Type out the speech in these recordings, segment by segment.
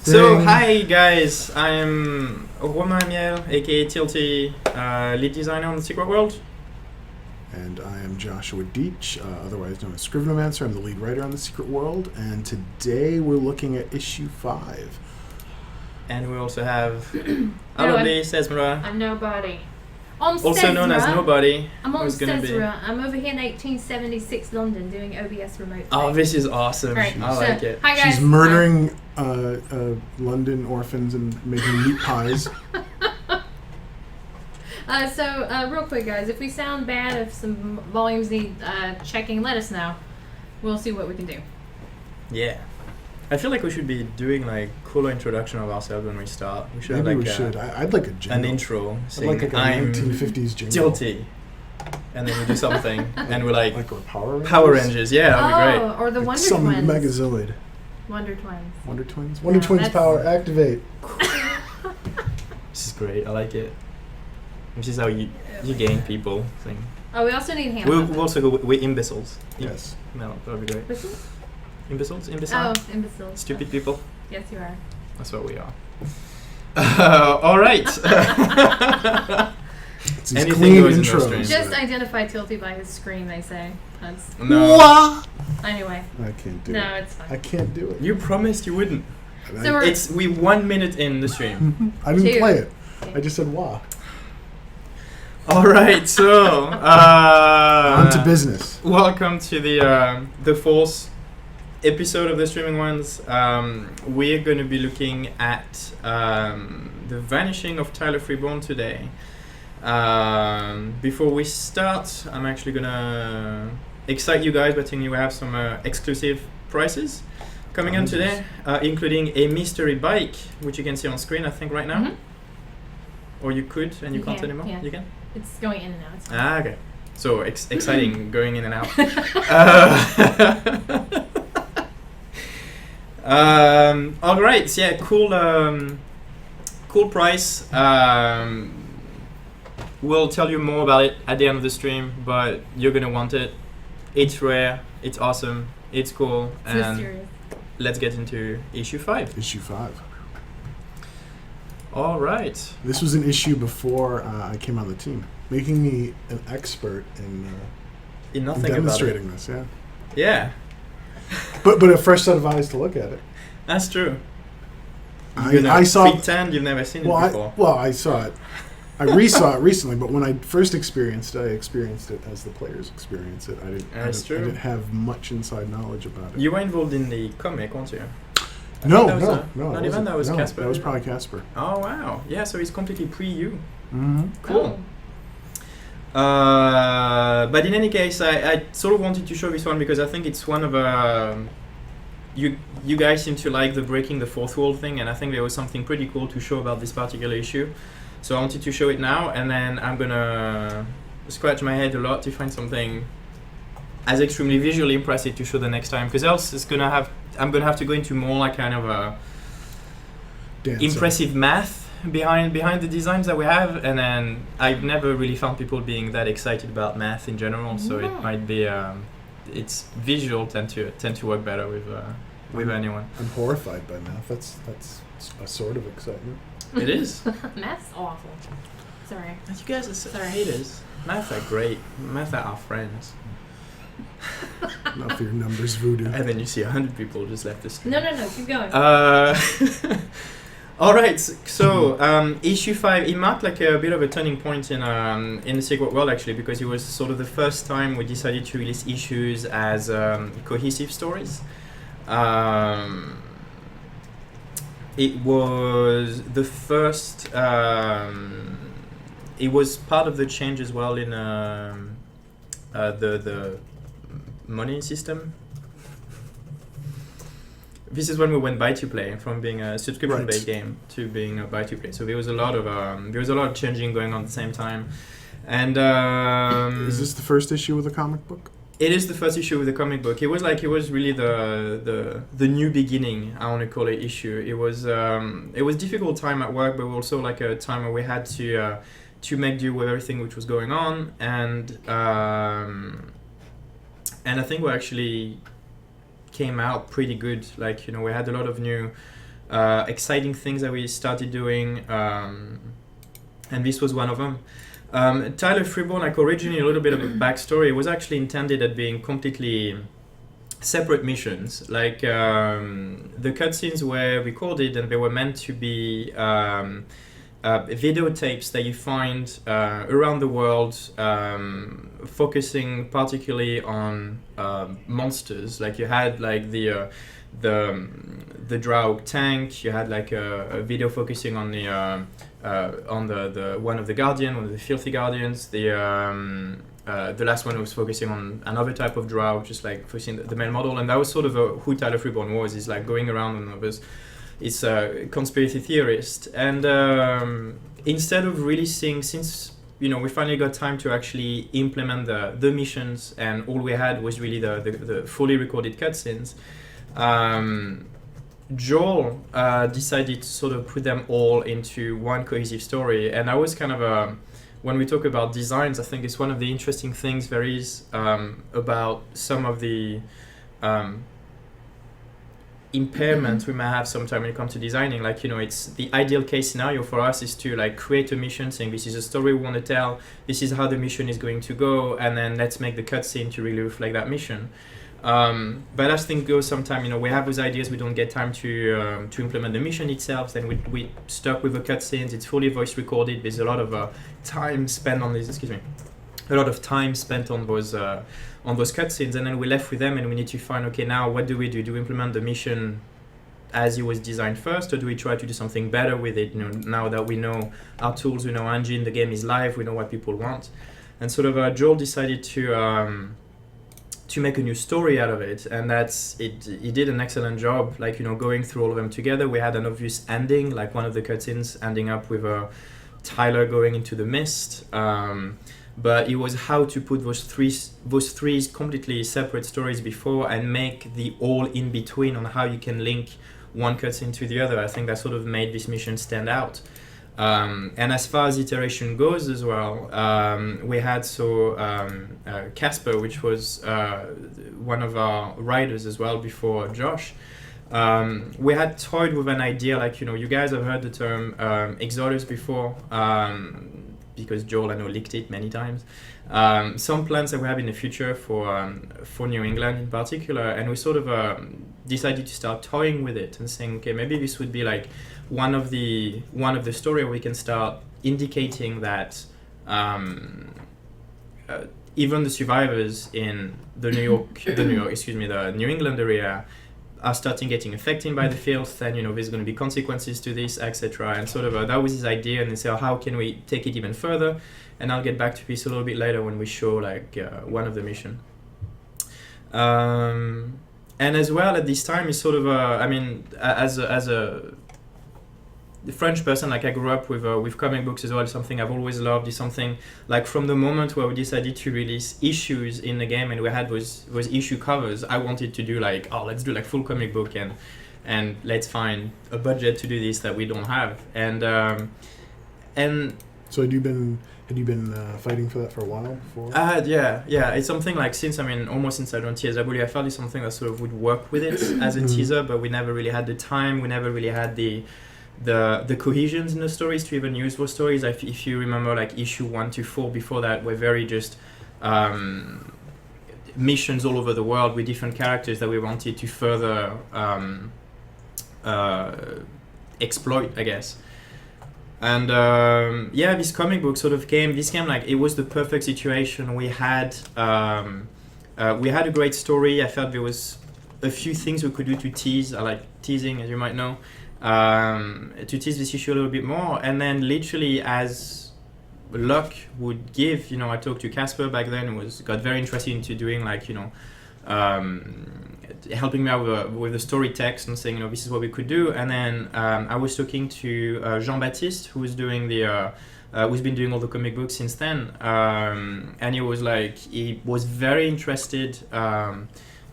So, hi guys, I'm Romain Miel, aka Tilty, lead designer on the Secret World. And I am Joshua Deitch, otherwise known as Scrivenomancer. I'm the lead writer on The Secret World, and today we're looking at issue 5. And we also have lovely Sesmra, I'm nobody. also known as Nobody. I'm on who's gonna be- Sesra. I'm over here in 1876 London doing OBS remote. Oh, this is awesome. Right, I like it. Hi guys. She's murdering London orphans and making meat pies. Real quick, guys, if we sound bad, if some volumes need checking, let us know. We'll see what we can do. Yeah. I feel like we should be doing like cooler introduction of ourselves when we start. We should Maybe have we like should. I'd like a jingle. an intro I'd saying like a I'm 1950s jingle. Tilty. And then we do something and we're like Like Power Rangers? Power Rangers. Yeah, that'd be great. Or the Like Wonder some Twins. Megazoid. Wonder Twins. Wonder Twins? Wonder No, Twins that's- power, activate. This is great. I like it. This is how you gain people thing. Oh, we also need hand We'll puppets. also go with imbeciles. Yes. No, that would be great. Whistles? Imbeciles? Imbecile? Oh, imbeciles. Stupid people? Yes, you are. That's what we are. Alright. It's these Anything clean goes in those intros. streams. Just identify Tilty by his scream, they say. That's No. Wah! anyway. I can't do No, it. it's I fine. can't do it. You promised you wouldn't. So we're We 1 minute in the stream. I didn't Two. play it. I just said wah. Alright, so On to business. welcome to the fourth episode of the Streaming Ones. We're going to be looking at the vanishing of Tyler Freeborn today. Before we start, I'm actually going to excite you guys by telling you we have some exclusive prices coming in today, including a mystery bike, which you can see on screen, I think, right now. Mhm. Or you could, and you You can't can, anymore? yeah. You can? It's going in and out. It's fine. Ah, okay. So exciting, going in and out. All right. So yeah, cool price. We'll tell you more about it at the end of the stream, but you're gonna want it. It's rare. It's awesome. It's cool. It's And mysterious. let's get into issue 5. Issue 5. All right. This was an issue before I came on the team, making me an expert in Nothing about it. demonstrating this. Yeah, Yeah, but a fresh set of eyes to look at it. that's true. I saw. pretend you've never seen it Well, before. I saw it. I resaw it recently, but when I first experienced it, I experienced it as the players experience it. I That's true. didn't have much inside knowledge about it. You were involved in the comic, weren't you? I no, think that was no, a- no. not it even wasn't. that was No, Casper. That was probably Casper. Oh wow! Yeah, so it's completely pre-you. Mm-hmm. Cool. But in any case, I sort of wanted to show this one because I think it's one of you guys seem to like the breaking the fourth wall thing, and I think there was something pretty cool to show about this particular issue. So I wanted to show it now, and then I'm gonna scratch my head a lot to find something as extremely visually impressive to show the next time, because else I'm gonna have to go into more like kind of a impressive math behind the designs that we have, and then I've never really found people being that excited about math in general. So No. it might be it's visual tend to work better with anyone. I'm horrified by math. That's a sort of excitement. It is. Math's awful. Sorry. You guys are Sorry. haters. Math are great. Math are our friends. Not for your numbers voodoo. And then you see 100 people just left the stream. No, keep going. All right, so issue 5, it marked like a bit of a turning point in the Secret World, actually, because it was sort of the first time we decided to release issues as cohesive stories. It was the first. It was part of the change as well in the money system. This is when we went buy to play, from being a subscription-based game to being a buy to play. So there was a lot of changing going on at the same time, and Is this the first issue with a comic book? it is the first issue with the comic book. It was really the new beginning. I want to call it issue. It was difficult time at work, but also like a time where we had to make do with everything which was going on, and I think we actually came out pretty good. Like, we had a lot of new exciting things that we started doing, and this was one of them. Tyler Freeborn, like originally a little bit of a backstory, it was actually intended at being completely separate missions. Like the cutscenes were recorded and they were meant to be videotapes that you find around the world, focusing particularly on monsters. Like you had like the Draug tank. You had like a video focusing on the one of the Guardian, one of the Filthy Guardians. The last one was focusing on another type of Draug, just like focusing the male model, and that was sort of who Tyler Freeborn was. He's like going around and others. It's a conspiracy theorist, and instead of releasing, since we finally got time to actually implement the missions, and all we had was really the fully recorded cutscenes. Joel decided to sort of put them all into one cohesive story, and I was kind of when we talk about designs, I think it's one of the interesting things there is about some of the impairments we might have sometime when it comes to designing. Like, it's the ideal case scenario for us is to like create a mission saying this is a story we want to tell, this is how the mission is going to go, and then let's make the cutscene to really reflect that mission. But as things go, sometimes we have those ideas, we don't get time to implement the mission itself. Then we stuck with the cutscenes. It's fully voice recorded. There's a lot of time spent on this. A lot of time spent on those cutscenes, and then we're left with them, and we need to find, okay, now what do we do? Do we implement the mission as it was designed first, or do we try to do something better with it? Now that we know our tools, we know our engine, the game is live, we know what people want, and sort of Joel decided to make a new story out of it, and that's it. He did an excellent job, like going through all of them together. We had an obvious ending, like one of the cutscenes ending up with Tyler going into the mist, but it was how to put those three completely separate stories before and make the all in between on how you can link one cutscene to the other. I think that sort of made this mission stand out. And as far as iteration goes as well, we had Casper, which was one of our writers as well before Josh. We had toyed with an idea, like, you guys have heard the term Exodus before, because Joel, I know, leaked it many times. Some plans that we have in the future for New England in particular, and we sort of decided to start toying with it and saying, okay, maybe this would be like one of the story where we can start indicating that even the survivors in the New England area are starting getting affected by the filth, and there's going to be consequences to this, etc. And sort of that was his idea, and they say, how can we take it even further? And I'll get back to this a little bit later when we show like one of the mission. And as well at this time is sort of as a French person, like I grew up with comic books as well. Something I've always loved is something like from the moment where we decided to release issues in the game and we had those issue covers, I wanted to do like, let's do like full comic book and let's find a budget to do this that we don't have. And so had you been fighting for that for a while before? Yeah. It's something like almost since I joined TSW, I felt it's something that sort of would work with it as a teaser, but we never really had the time. We never really had the cohesions in the stories to even use those stories. If you remember, like issue 1 to 4 before that were very just missions all over the world with different characters that we wanted to further exploit, I guess. And this comic book sort of came like it was the perfect situation. We had a great story. I felt there was a few things we could do to tease. I like teasing, as you might know. To tease this issue a little bit more, and then literally as luck would give, I talked to Casper back then, who got very interested into doing like, helping me out with the story text and saying, this is what we could do. And then I was talking to Jean-Baptiste, who's been doing all the comic books since then, and he was very interested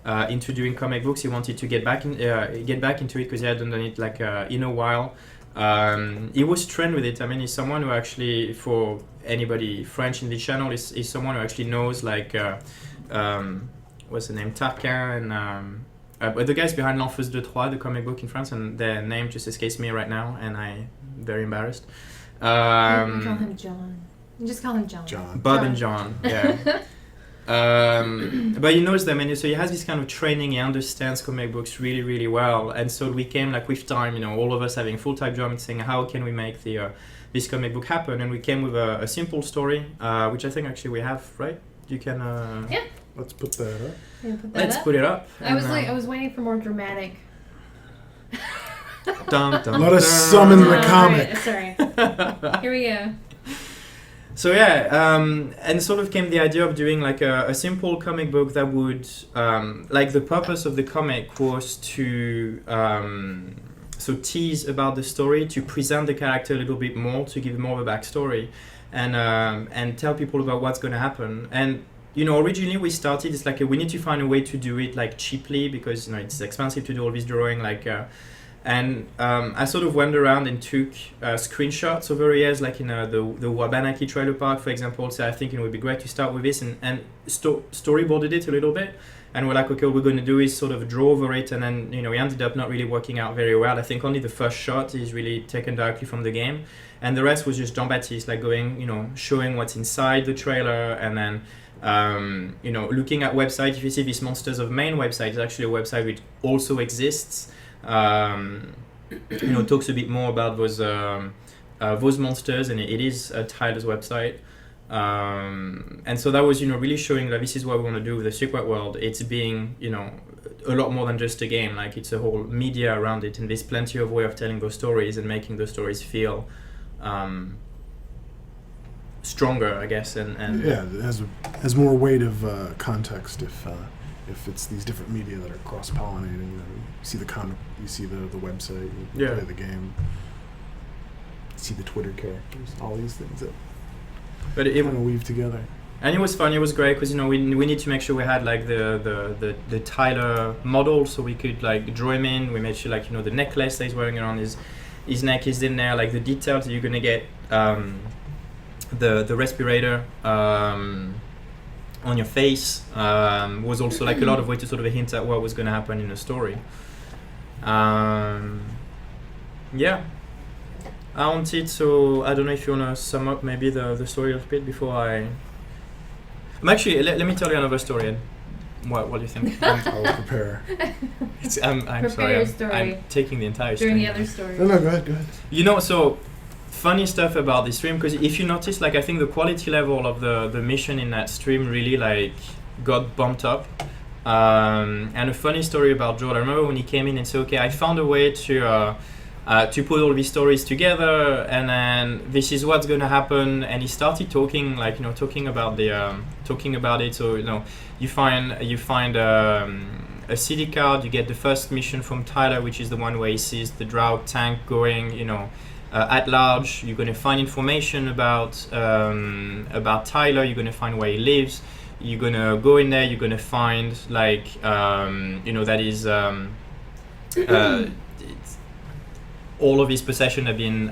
into doing comic books. He wanted to get back into it because he hadn't done it like in a while. He was trained with it. He's someone who actually, for anybody French in the channel, is someone who actually knows like what's the name, Tarquin but the guys behind L'Enfance de Troyes, the comic book in France, and their name just escapes me right now, and I'm very embarrassed. You call him John. You just call him John. John. Bob and John, yeah. But he knows them, and so he has this kind of training. He understands comic books really, really well, and so we came like with time, you know, all of us having full-time job and saying, how can we make the this comic book happen? And we came with a simple story, which I think actually we have, right? You can. Yeah. Let's put that up. Can you put that Let's up? put it up. I was waiting for more dramatic. Dun, dun, Let us dun. summon the Oh, comic. right, sorry. Here we go. So yeah, and sort of came the idea of doing like a simple comic book that would, like the purpose of the comic was to so tease about the story, to present the character a little bit more, to give more of a backstory, and tell people about what's going to happen. And you know, originally we started, it's like we need to find a way to do it like cheaply, because you know it's expensive to do all this drawing, like. And I sort of went around and took screenshots over years, like in the Wabanaki Trailer Park, for example. So I think it would be great to start with this and storyboarded it a little bit. And we're like, okay, what we're going to do is sort of draw over it. And then, you know, it ended up not really working out very well. I think only the first shot is really taken directly from the game. And the rest was just Jean-Baptiste, like going, you know, showing what's inside the trailer. And then, you know, looking at website. If you see this Monsters of Maine website, it's actually a website which also exists. You know, talks a bit more about those monsters, and it is Tyler's website. And so that was, you know, really showing that this is what we want to do with the Secret World. It's being, you know, a lot more than just a game. Like it's a whole media around it, and there's plenty of way of telling those stories and making those stories feel stronger, I guess. And yeah, it has more weight of context if it's these different media that are cross-pollinating. You know, you see the comic, you see the website, you play the game, you see the Twitter characters, all these things that kind of weave together. And it was fun. It was great because, you know, we need to make sure we had like the Tyler model, so we could like draw him in. We made sure, like, you know, the necklace that he's wearing around his neck is in there, like the details that you're gonna get, the respirator on your face was also like a lot of way to sort of hint at what was going to happen in the story. Yeah, I wanted, so I don't know if you want to sum up maybe the story a little bit before I'm actually, let me tell you another story. Ed. What do you think? I'll prepare. I'm Prepare sorry, your story I'm taking the entire during stream. the other story. No, go ahead. You know, so funny stuff about this stream, because if you notice, like, I think the quality level of the mission in that stream really like got bumped up. And a funny story about Joel, I remember when he came in and said, okay, I found a way to put all these stories together, and then this is what's going to happen. And he started talking, like, you know, talking about it. So, you know, you find a CD card, you get the first mission from Tyler, which is the one where he sees the drought tank going, you know, at large. You're going to find information about Tyler. You're going to find where he lives. You're going to go in there. You're going to find, like, you know, that is all of his possessions have been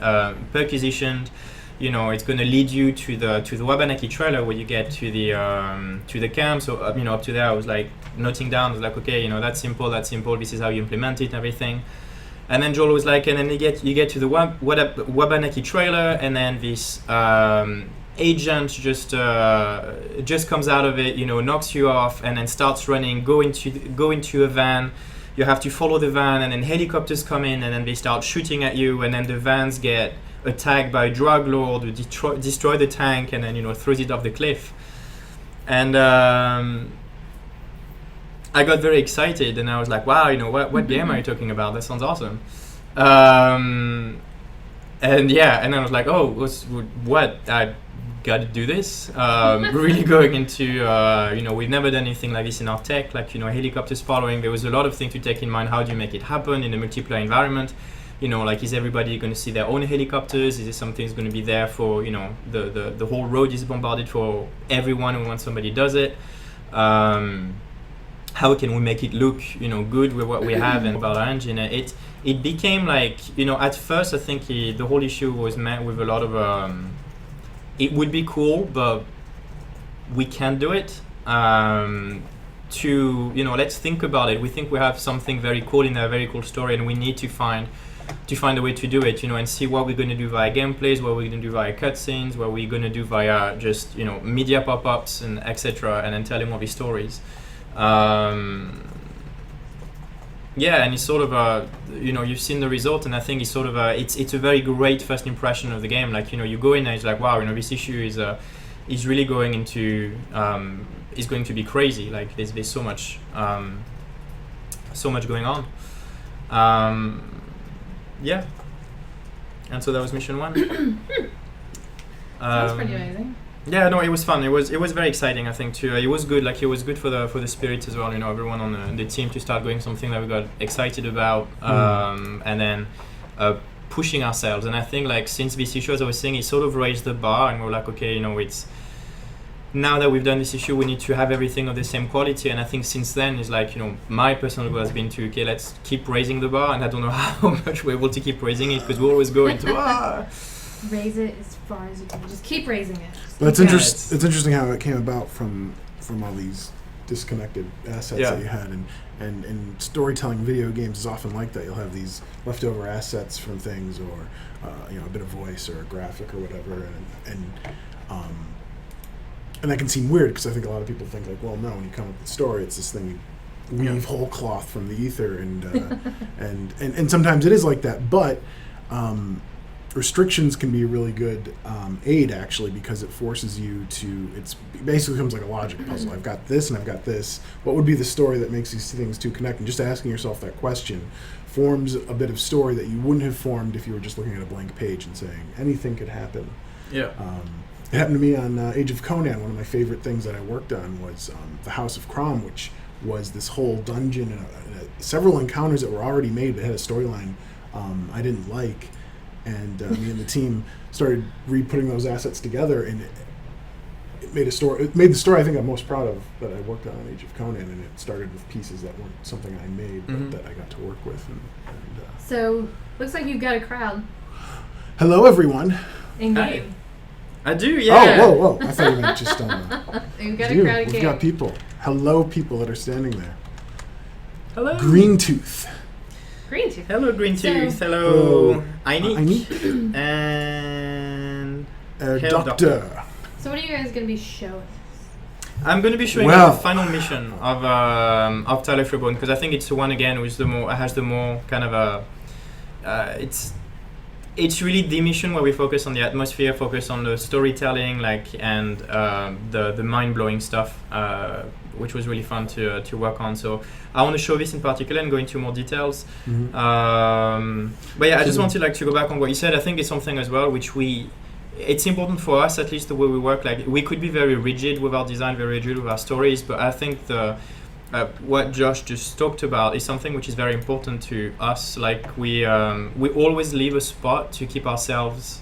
perquisitioned. You know, it's going to lead you to the Wabanaki trailer, where you get to the camp. So you know, up to there, I was like noting down. I was like, okay, you know, that's simple. This is how you implement it and everything. And then Joel was like, and then you get to the Wabanaki trailer, and then this agent just comes out of it, you know, knocks you off, and then starts running, go into a van. You have to follow the van, and then helicopters come in, and then they start shooting at you, and then the vans get attacked by a drug lord who destroy the tank, and then, you know, throws it off the cliff. And I got very excited, and I was like, wow, you know, what game are you talking about? That sounds awesome. And yeah, and I was like, oh, what? I got to do this. Really going into, you know, we've never done anything like this in our tech, like, you know, helicopters following. There was a lot of things to take in mind. How do you make it happen in a multiplayer environment? You know, like, is everybody going to see their own helicopters? Is it something that's going to be there for, you know, the whole road is bombarded for everyone and when somebody does it? How can we make it look, you know, good with what we have and about our engine? It became like, you know, at first I think the whole issue was met with a lot of, it would be cool, but we can't do it. to, let's think about it. We think we have something very cool in a very cool story, and we need to find a way to do it, and see what we're going to do via gameplays, what we're going to do via cutscenes, what we're going to do via just, media pop-ups and etc., and then telling all these stories. Yeah, and it's sort of you've seen the result, and I think it's sort of it's a very great first impression of the game. Like, you go in and it's like, wow, this issue is really going into is going to be crazy. Like, there's so much going on. Yeah, and so that was mission 1. Sounds pretty amazing. Yeah, no, it was fun. It was very exciting, I think, too. It was good. Like, it was good for the spirit as well. Everyone on the team to start going something that we got excited about, and then pushing ourselves. And I think, like, since this issue, as I was saying, it sort of raised the bar, and we're like, okay, it's now that we've done this issue, we need to have everything of the same quality. And I think since then, it's like, my personal goal has been to, okay, let's keep raising the bar. And I don't know how much we're able to keep raising it, because we always go into raise it as far as you can. Just keep raising it. But it's interesting how it came about from all these disconnected assets that you had, and storytelling video games is often like that. You'll have these leftover assets from things, or a bit of voice or a graphic or whatever, and that can seem weird, because I think a lot of people think, like, well, no, when you come up with a story, it's this thing you weave whole cloth from the ether, and sometimes it is like that, but restrictions can be a really good aid, actually, because it forces you to, it basically becomes like a logic puzzle. I've got this and I've got this. What would be the story that makes these things two connect? And just asking yourself that question forms a bit of story that you wouldn't have formed if you were just looking at a blank page and saying, anything could happen. Yeah. It happened to me on Age of Conan. One of my favorite things that I worked on was the House of Crom, which was this whole dungeon and several encounters that were already made that had a storyline I didn't like. And me and the team started re-putting those assets together, and it made a story. It made the story I think I'm most proud of that I worked on Age of Conan, and it started with pieces that weren't something I made, but that I got to work with. So, looks like you've got a crowd. Hello, everyone. In game. I do, yeah. Oh, whoa. I thought you meant just You've got a crowd in game. We've got people. Hello, people that are standing there. Hello. Green Tooth. Green Tooth. Hello, Green Tooth. Hello, Einik. And Doctor. So what are you guys going to be showing us? I'm going to be showing the final mission of Tyler Freeborn, because I think it's the one again which has the more kind of it's really the mission where we focus on the atmosphere, focus on the storytelling, and the mind-blowing stuff, which was really fun to work on. So I want to show this in particular and go into more details. But yeah, I just wanted to go back on what you said. I think it's something as well which it's important for us, at least the way we work. Like, we could be very rigid with our design, very rigid with our stories, but I think what Josh just talked about is something which is very important to us. Like, we always leave a spot to keep ourselves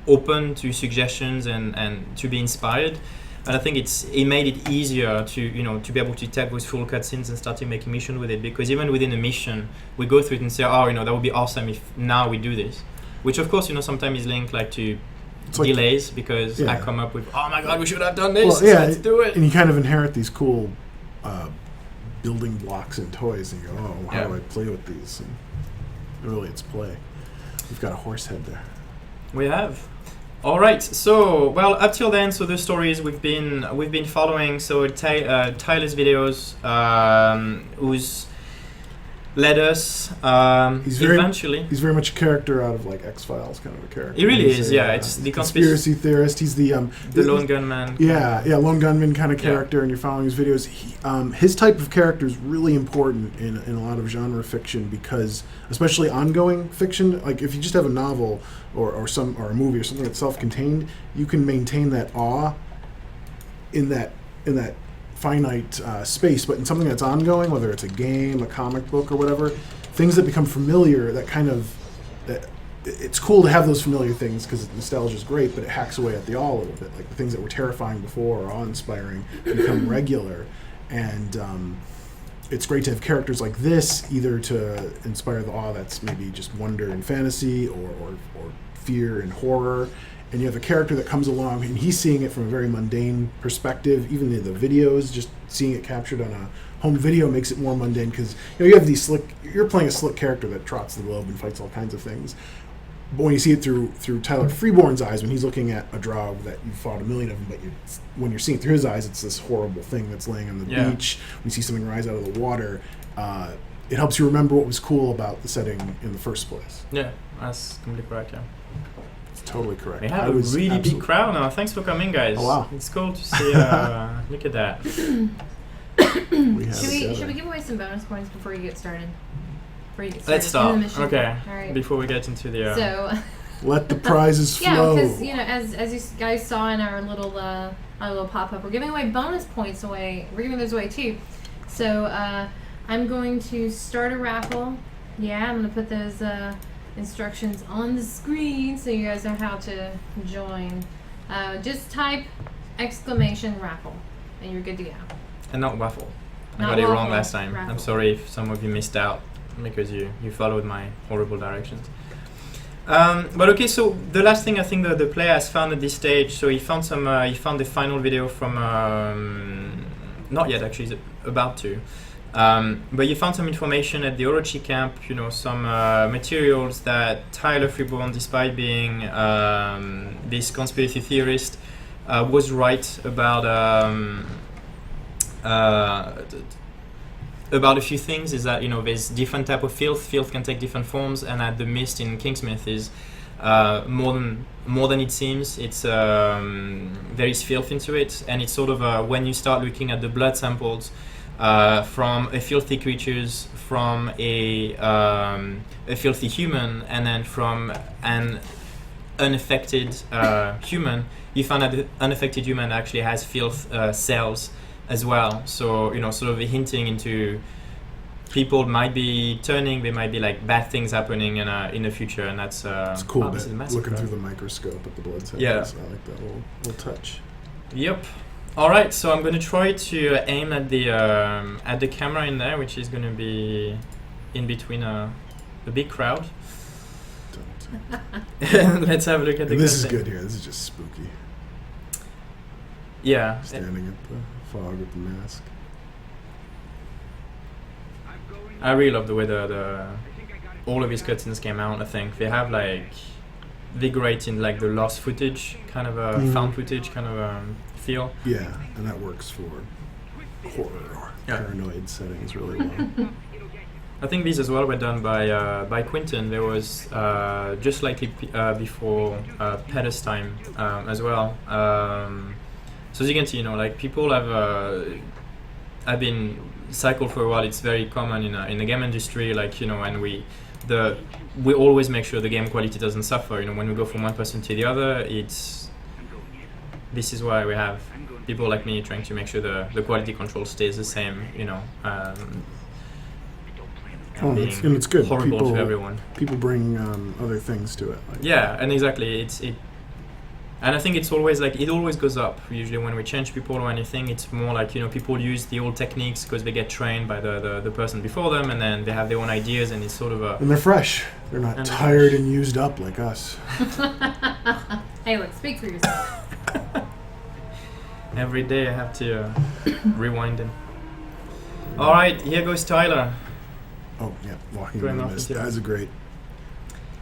open to suggestions and to be inspired. And I think it made it easier to be able to take those full cutscenes and start making mission with it, because even within a mission we go through it and say, that would be awesome if now we do this, which of course sometimes is linked to delays, because I come up with, oh my god, we should have done this, let's do it. And you kind of inherit these cool building blocks and toys, and you go, how do I play with these? And really, it's play. We've got a horse head there. We have. All right. So, well, up till then, so the stories we've been following. So Tyler's videos, who's led us eventually. He's very much a character out of X-Files kind of a character. He really is, it's the conspiracy theorist. He's the lone gunman. Yeah, lone gunman kind of character, and you're following his videos. His type of character is really important in a lot of genre fiction, because especially ongoing fiction, like if you just have a novel or a movie or something that's self-contained, you can maintain that awe in that finite space, but in something that's ongoing, whether it's a game, a comic book, or whatever, things that become familiar, it's cool to have those familiar things, because nostalgia is great, but it hacks away at the awe a little bit. Like the things that were terrifying before or awe-inspiring become regular, and it's great to have characters like this, either to inspire the awe that's maybe just wonder and fantasy, or fear and horror. And you have a character that comes along and he's seeing it from a very mundane perspective. Even the videos, just seeing it captured on a home video makes it more mundane, because you have these you're playing a slick character that trots the globe and fights all kinds of things. But when you see it through Tyler Freeborn's eyes, when he's looking at a draw that you fought a million of them, but when you're seeing it through his eyes, it's this horrible thing that's laying on the beach. When you see something rise out of the water, it helps you remember what was cool about the setting in the first place. Yeah, that's completely correct, yeah. It's totally correct. We have a really big crowd now. Thanks for coming, guys. Oh, wow. It's cool to see. Look at that. Should we give away some bonus points before you get started? Let's start. Okay. All right. Before we get into the. So. Let the prizes flow. Yeah, because as you guys saw in our little pop up, we're giving away bonus points away. We're giving those away too. So I'm going to start a raffle. Yeah, I'm going to put those instructions on the screen so you guys know how to join. Just type !raffle and you're good to go. And not waffle. I Not got it wrong waffle, last time. raffle. I'm sorry if some of you missed out because you followed my horrible directions. But okay, so the last thing I think that the player has found at this stage, so he found the final video from, not yet actually, he's about to. But you found some information at the Orochi camp, some materials that Tyler Freeborn, despite being this conspiracy theorist, was right about a few things. Is that there's different type of filth can take different forms, and that the mist in Kingsmith is more than it seems. It's there is filth into it, and it's sort of when you start looking at the blood samples from a filthy creatures, from a filthy human, and then from an unaffected human, you find that the unaffected human actually has filth cells as well. So sort of hinting into people might be turning. There might be like bad things happening in the future, and that's it's cool. this is massive, looking right? through the microscope at the blood samples. Yeah. I like that little touch. Yep. All right. So I'm going to try to aim at the camera in there, which is going to be in between a big crowd. Let's have a look at the. This is good here. This is just spooky. Yeah. Standing at the fog with the mask. I really love the way the all of his cutscenes came out. I think they have they great in the lost footage kind of found footage kind of feel. Yeah, and that works for horror or paranoid settings really well. I think these as well were done by Quinton. There was just slightly before Pettis time as well. So as you can see, people have been cycled for a while. It's very common in the game industry, and we always make sure the game quality doesn't suffer. When we go from one person to the other, this is why we have people like me trying to make sure the quality control stays the same. And it's good. Horrible to everyone. People bring other things to it. Yeah, and exactly. And I think it's always it always goes up. Usually when we change people or anything, it's more people use the old techniques because they get trained by the person before them, and then they have their own ideas, and it's sort of and they're fresh. They're not tired and used up like us. Hey, look, speak for yourself. Every day I have to rewind him. All right, here goes Tyler. Oh yeah, walking in the mist. That's a great.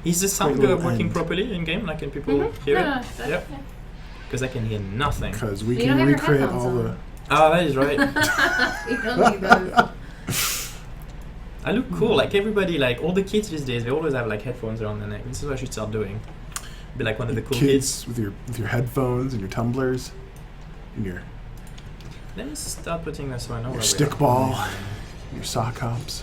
Is the sound working properly in game? Can people hear it? Yep. Because I can hear nothing. Because we can recreate all the. Oh, that is right. You don't need those. I look cool. Everybody, all the kids these days, they always have headphones around their neck. This is what I should start doing. Be like one of the cool kids with your headphones and your tumblers and your. Let me start putting this one over. Your stickball, your sock hops.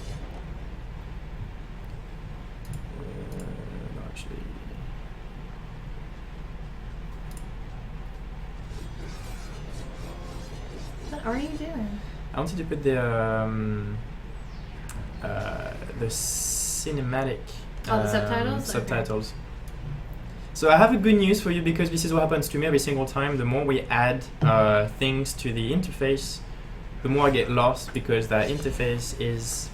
What are you doing? I wanted to put the cinematic the subtitles? subtitles. Okay. So I have a good news for you, because this is what happens to me every single time. The more we add things to the interface, the more I get lost because that interface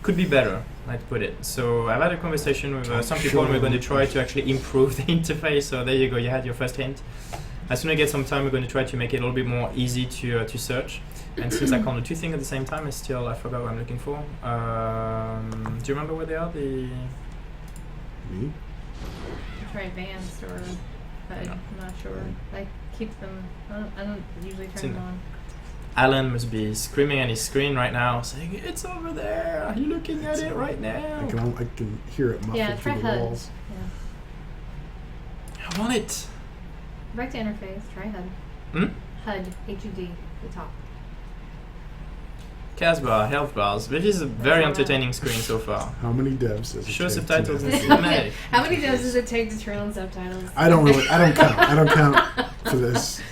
could be better, I'd put it. So I've had a conversation with some people and we're going to try to actually improve the interface. So there you go, you had your first hint. As soon as I get some time, we're going to try to make it a little bit more easy to search. And since I can't do two things at the same time, I forgot what I'm looking for. Do you remember where they are? Me? Try advanced or I'm not sure. I keep them. I don't usually turn them on. Alan must be screaming at his screen right now, saying, "It's over there! Are you looking at it right now?" I can hear it muffled through the HUD. walls. Yeah. I want it. Back to interface. Try HUD. HUD. HUD. The top. Casbar, health bars. This is a very entertaining screen so far. How many devs does it Show take subtitles to- in cinematic. How many devs does it take to turn on subtitles? I don't count. I don't count for this.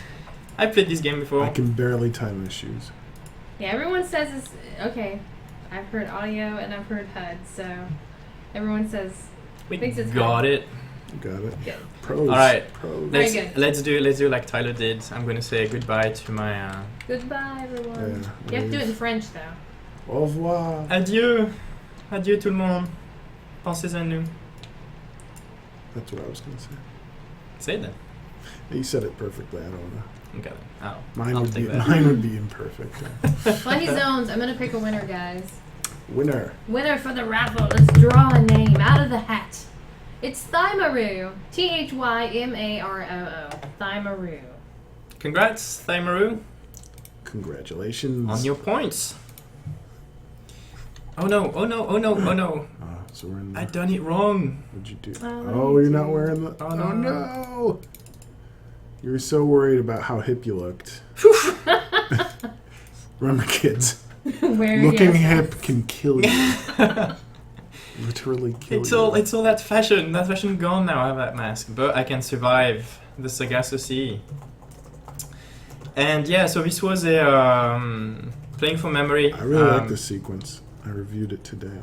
I played this game before. I can barely tie my shoes. Yeah, everyone says it's okay. I've heard audio and I've heard HUD, so everyone says We thinks it's got HUD. it. Got it. Good. Pros. All right. Pros. Very good. Let's do like Tyler did. I'm going to say goodbye to my. Goodbye, everyone. Yeah, You have to do it in French, though. Au revoir. Adieu. Adieu tout le monde. Pensez à nous. That's what I was going to say. Say it then. You said it perfectly. I don't know. Okay. Oh, Mine I'll would be take that. mine would be imperfect. Funny zones. I'm gonna pick a winner, guys. Winner. Winner for the raffle. Let's draw a name out of the hat. It's Thymaroo. Thymaroo. Thymaroo. Congrats, Thymaroo, Congratulations. on your points. Oh no! Oh no! Oh no! Oh no! So we're in. I done it wrong. What'd you do? Oh, You're not wearing the. Oh, Oh no. no! You were so worried about how hip you looked. Remember, kids. Where Looking yes. hip can kill you. Literally kill It's you. all that fashion. That fashion gone now. I have that mask, but I can survive the Sargasso Sea. And yeah, so this was a playing from memory. I really like this sequence. I reviewed it today.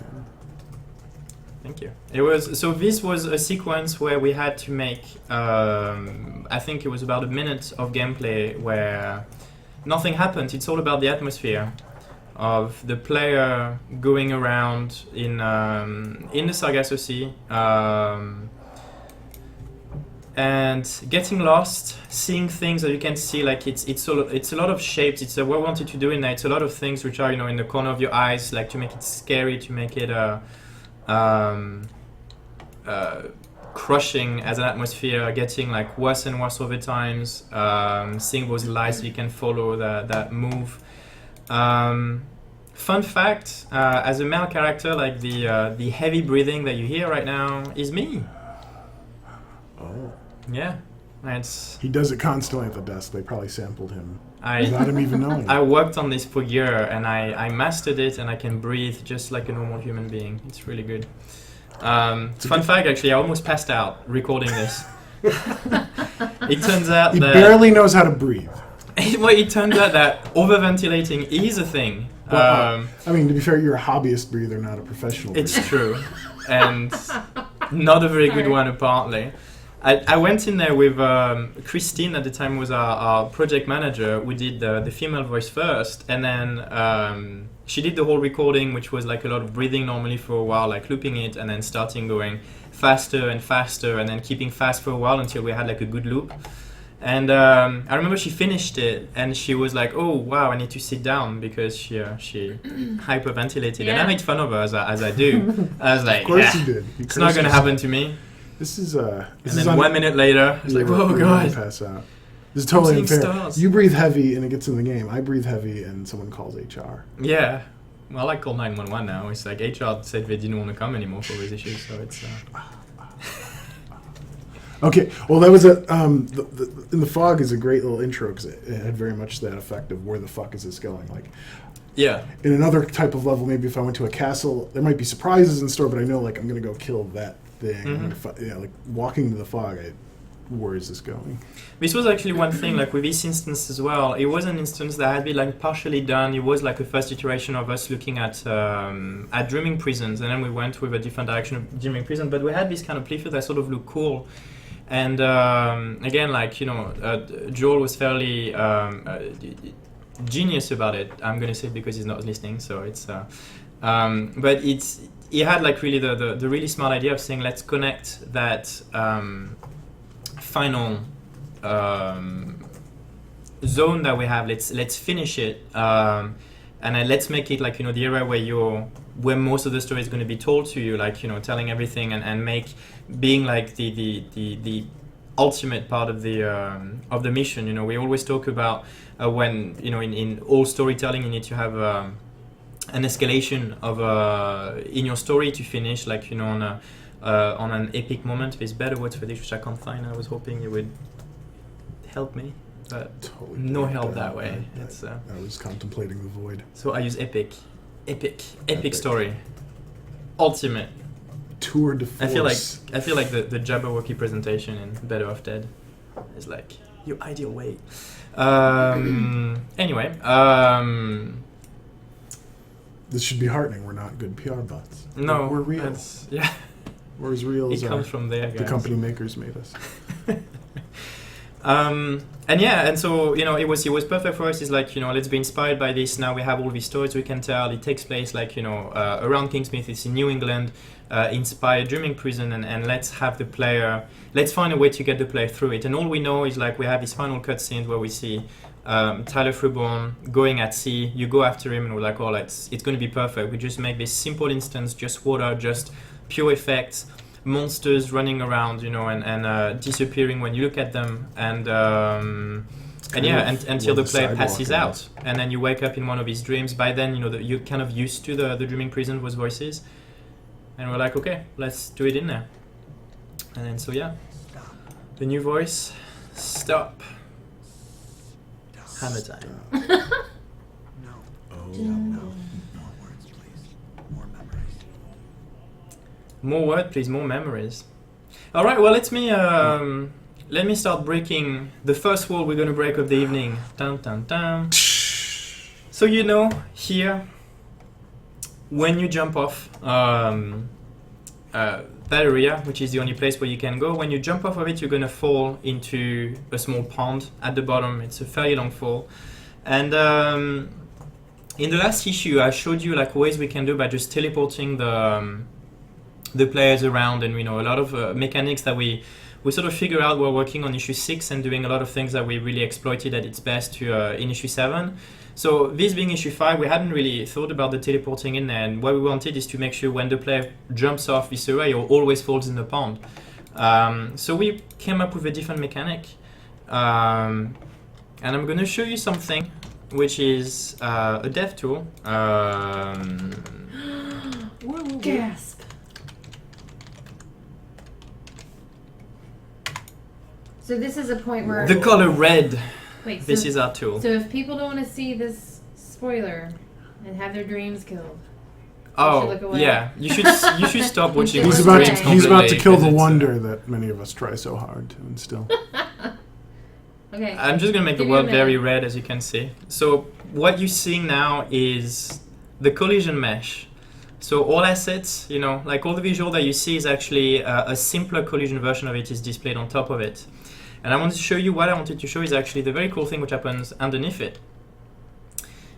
Thank you. This was a sequence where we had to make, I think it was about a minute of gameplay where nothing happened. It's all about the atmosphere of the player going around in the Sargasso Sea and getting lost, seeing things that you can see. Like it's a lot of shapes. It's what I wanted to do in there. It's a lot of things which are in the corner of your eyes, like to make it scary, to make it crushing as an atmosphere, getting like worse and worse over times, seeing those lights so you can follow that move. Fun fact, as a male character, like the heavy breathing that you hear right now is me. Oh. Yeah. He does it constantly at the desk. They probably sampled him I without him even knowing. I worked on this for a year and I mastered it and I can breathe just like a normal human being. It's really good. Fun fact, actually, I almost passed out recording this. It turns out He that barely knows how to breathe. it turns out that overventilating is a thing. Well, I mean, to be fair, you're a hobbyist breather, not a professional breather. It's true, and not a very good one apparently. I went in there with Christine at the time, was our project manager. We did the female voice first, and then she did the whole recording, which was like a lot of breathing normally for a while, like looping it and then starting going faster and faster and then keeping fast for a while until we had like a good loop. And I remember she finished it and she was like, "Oh wow, I need to sit down," because she hyperventilated. Yeah. And I made fun of her as I do. I was like, Of course "Yeah, you did. it's not gonna happen to me." This is And then 1 minute later, it's like, "Oh god." Pass out. This is totally I'm seeing unfair. stars. You breathe heavy and it gets in the game. I breathe heavy and someone calls HR. Yeah. Well, I call 911 now. It's like HR said they didn't want to come anymore for these issues, so it's. Okay, well that was in the fog is a great little intro because it had very much that effect of where the fuck is this going. Like, Yeah. in another type of level, maybe if I went to a castle, there might be surprises in store, but I know like I'm gonna go kill that thing. Mhm. Like walking to the fog, where is this going? This was actually one thing, like with this instance as well. It was an instance that had been like partially done. It was like a first iteration of us looking at dreaming prisons, and then we went with a different direction of dreaming prison. But we had this kind of playthrough that sort of looked cool. And again, like Joel was fairly genius about it. I'm gonna say it because he's not listening, so it's. But he had like really the really smart idea of saying let's connect that final zone that we have. Let's finish it, and then let's make it like the area where most of the story is going to be told to you, like telling everything and being like the ultimate part of the mission. We always talk about when in all storytelling you need to have an escalation of in your story to finish like on an epic moment. There's better words for this which I can't find. I was hoping you would help me, but Totally no blanked help out. that way. I was contemplating the void. So I use epic story, ultimate. Tour de force. I feel like the Jabberwocky presentation in Better Off Dead is like your ideal way. Anyway, This should be heartening. We're not good PR bots. no, we're real. Yeah, We're as real as it comes from there, guys. the company makers made us. And so it was perfect for us. It's like let's be inspired by this. Now we have all these stories we can tell. It takes place like around Kingsmith. It's in New England, inspired Dreaming Prison, and let's have the player. Let's find a way to get the player through it. And all we know is like we have this final cutscene where we see Tyler Freeborn going at sea. You go after him, and we're like, oh, it's going to be perfect. We just make this simple instance, just water, just pure effects. Monsters running around, and disappearing when you look at them, and until the player passes out, and then you wake up in one of his dreams. By then, you're kind of used to the Dreaming Prison, those voices, and we're like, okay, let's do it in there. And then so the new voice, stop, hammer time. More word, please. More memories. All right. Well, let me start breaking the first wall we're going to break of the evening. Dun, dun, dun. So here, when you jump off that area, which is the only place where you can go, when you jump off of it, you're going to fall into a small pond at the bottom. It's a fairly long fall, and in the last issue, I showed you like ways we can do by just teleporting the players around, and a lot of mechanics that we sort of figure out. We're working on issue 6 and doing a lot of things that we really exploited at its best in issue 7. So this being issue 5, we hadn't really thought about the teleporting in there, and what we wanted is to make sure when the player jumps off this array or always falls in the pond. So we came up with a different mechanic, and I'm going to show you something which is a dev tool. Gasp. So this is a point where The color red. wait. This is our tool. So if people don't want to see this spoiler and have their dreams killed, should Oh, look away. yeah. You should stop watching. He's He's my about streams to he's about to completely, kill 'cause the it's, wonder that many of us try so hard to instill. Okay. I'm just gonna make the Give me a world very minute. red, as you can see. So what you're seeing now is the collision mesh. So all assets, like all the visual that you see is actually a simpler collision version of it is displayed on top of it. And I wanted to show you what I wanted to show is actually the very cool thing which happens underneath it.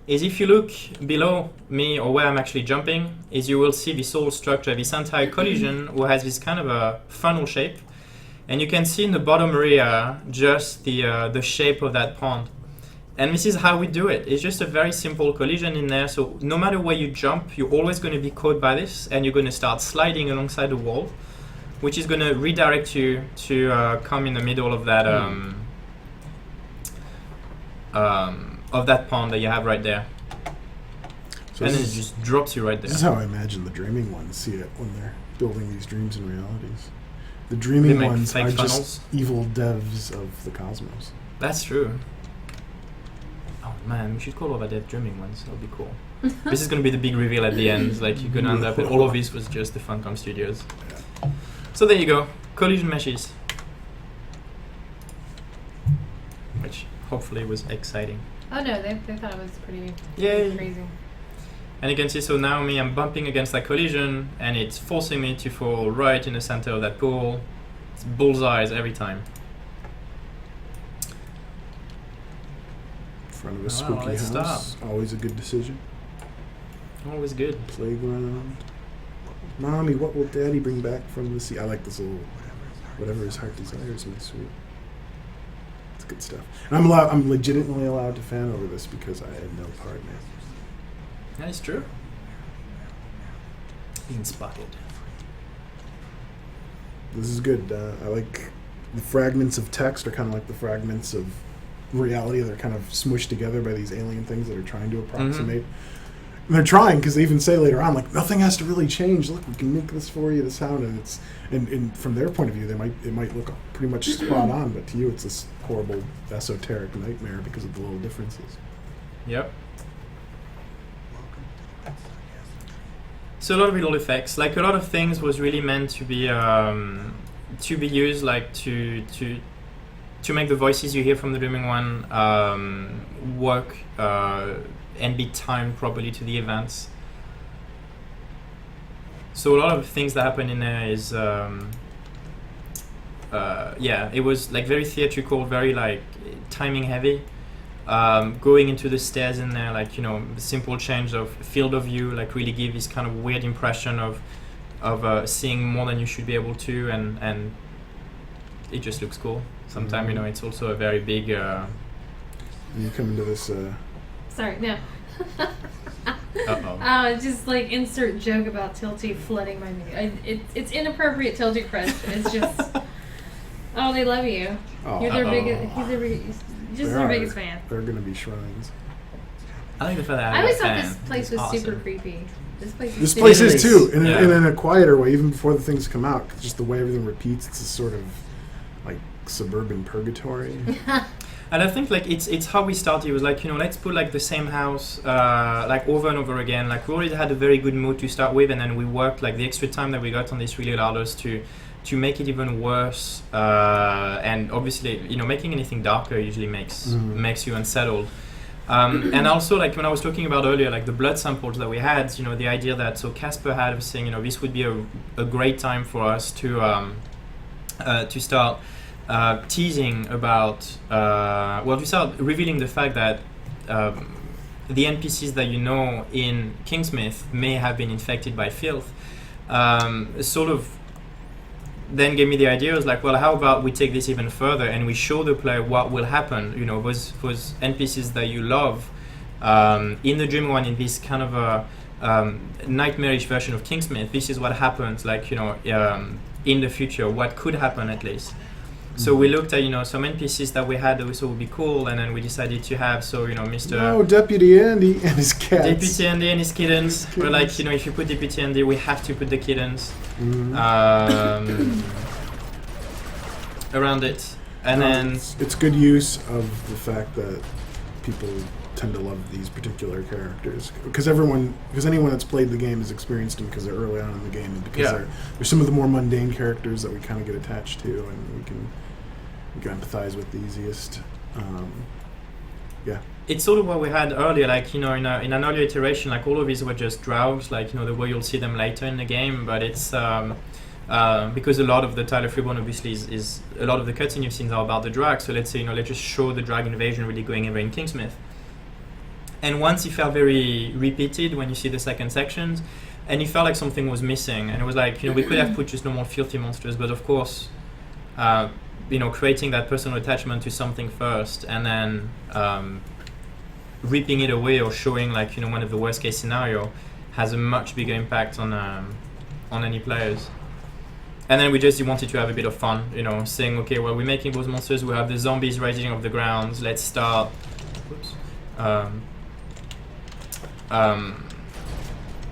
Is if you look below me or where I'm actually jumping, is you will see this whole structure, this entire collision, who has this kind of a funnel shape. And you can see in the bottom area just the shape of that pond. And this is how we do it. It's just a very simple collision in there. So no matter where you jump, you're always going to be caught by this, and you're going to start sliding alongside the wall, which is going to redirect you to come in the middle of that pond that you have right there. So And then it this, just drops you right this is there. how I imagine the dreaming ones see it when they're building these dreams and realities. The They dreaming make ones fake are funnels. just evil devs of the cosmos. That's true. Oh man, we should call all our dev dreaming ones. That'll be cool. This is going to be the big reveal at the end. It's like you're going to end up with all of this was just the Funcom Studios. So there you go. Collision meshes. Which hopefully was exciting. Oh no, they thought it was pretty Yay. crazy. And you can see, so now I'm bumping against that collision, and it's forcing me to fall right in the center of that pool. It's bullseyes every time. front of a spooky let's house. start. Always a good decision. Always good. Playground. Mommy, what will Daddy bring back from the sea? I like this little whatever his heart desires, my sweet. It's good stuff. And I'm legitimately allowed to fan over this because I had no part in it. That is true. Being spotted. This is good. I like the fragments of text are kind of like the fragments of reality. They're kind of smushed together by these alien things that are trying to approximate. And they're trying because they even say later on, like, nothing has to really change. Look, we can make this for you, the sound, and it's and from their point of view, it might look pretty much spot on, but to you, it's this horrible esoteric nightmare because of the little differences. Yep. So a lot of little effects, like a lot of things was really meant to be used, like to make the voices you hear from the Dreaming One work and be timed properly to the events. So a lot of things that happen in there is it was like very theatrical, very like timing heavy. Going into the stairs in there, like, you know, the simple change of field of view, like really give this kind of weird impression of seeing more than you should be able to, and it just looks cool. Sometimes, you know, it's also a very big. You come into this. Sorry, no. Uh-oh. Just like insert joke about Tilty flooding my video. It's inappropriate Tilty crush. It's just. Oh, they love you. Oh, You're their biggest. He's their biggest. Just their biggest fan. They're going to be shrines. I like the fact that I always thought this place was super creepy. This place is too, in Yeah. in a quieter way, even before the things come out. Just the way everything repeats, it's a sort of like suburban purgatory. And I think like it's how we started. It was like, you know, let's put like the same house like over and over again. Like we already had a very good mood to start with, and then we worked like the extra time that we got on this really allowed us to make it even worse. And obviously, you know, making anything darker usually makes you unsettled. And also, like when I was talking about earlier, like the blood samples that we had, you know, the idea that Casper had of saying, you know, this would be a great time for us to start teasing about, to start revealing the fact that the NPCs that you know in Kingsmith may have been infected by filth. Sort of then gave me the idea. I was like, well, how about we take this even further and we show the player what will happen, you know, those NPCs that you love in the Dream One, in this kind of a nightmarish version of Kingsmith. This is what happens, like, you know, in the future, what could happen at least. So we looked at, you know, some NPCs that we had that we thought would be cool, and then we decided to have, so, you know, Deputy Andy and his cats. Deputy Andy and his kittens. We're like, you know, if you put Deputy Andy, we have to put the kittens around it. And then it's good use of the fact that people tend to love these particular characters because anyone that's played the game has experienced them because they're early on in the game, and because they're some of the more mundane characters that we kind of get attached to, and we can empathize with the easiest. It's sort of what we had earlier, like, you know, in an earlier iteration, like all of these were just Draugs, like, you know, the way you'll see them later in the game, but it's because a lot of the Tyler Freeborn obviously is a lot of the cutscene you've seen are about the drag. So let's say, you know, let's just show the drag invasion really going over in Kingsmith. And once it felt very repeated when you see the second sections, and it felt like something was missing. And it was like, you know, we could have put just normal filthy monsters, but of course, you know, creating that personal attachment to something first, and then ripping it away or showing, like, you know, one of the worst case scenario has a much bigger impact on any players. And then we just wanted to have a bit of fun, you know, saying, okay, well, we're making those monsters, we have the zombies rising off the ground, let's start. Oops.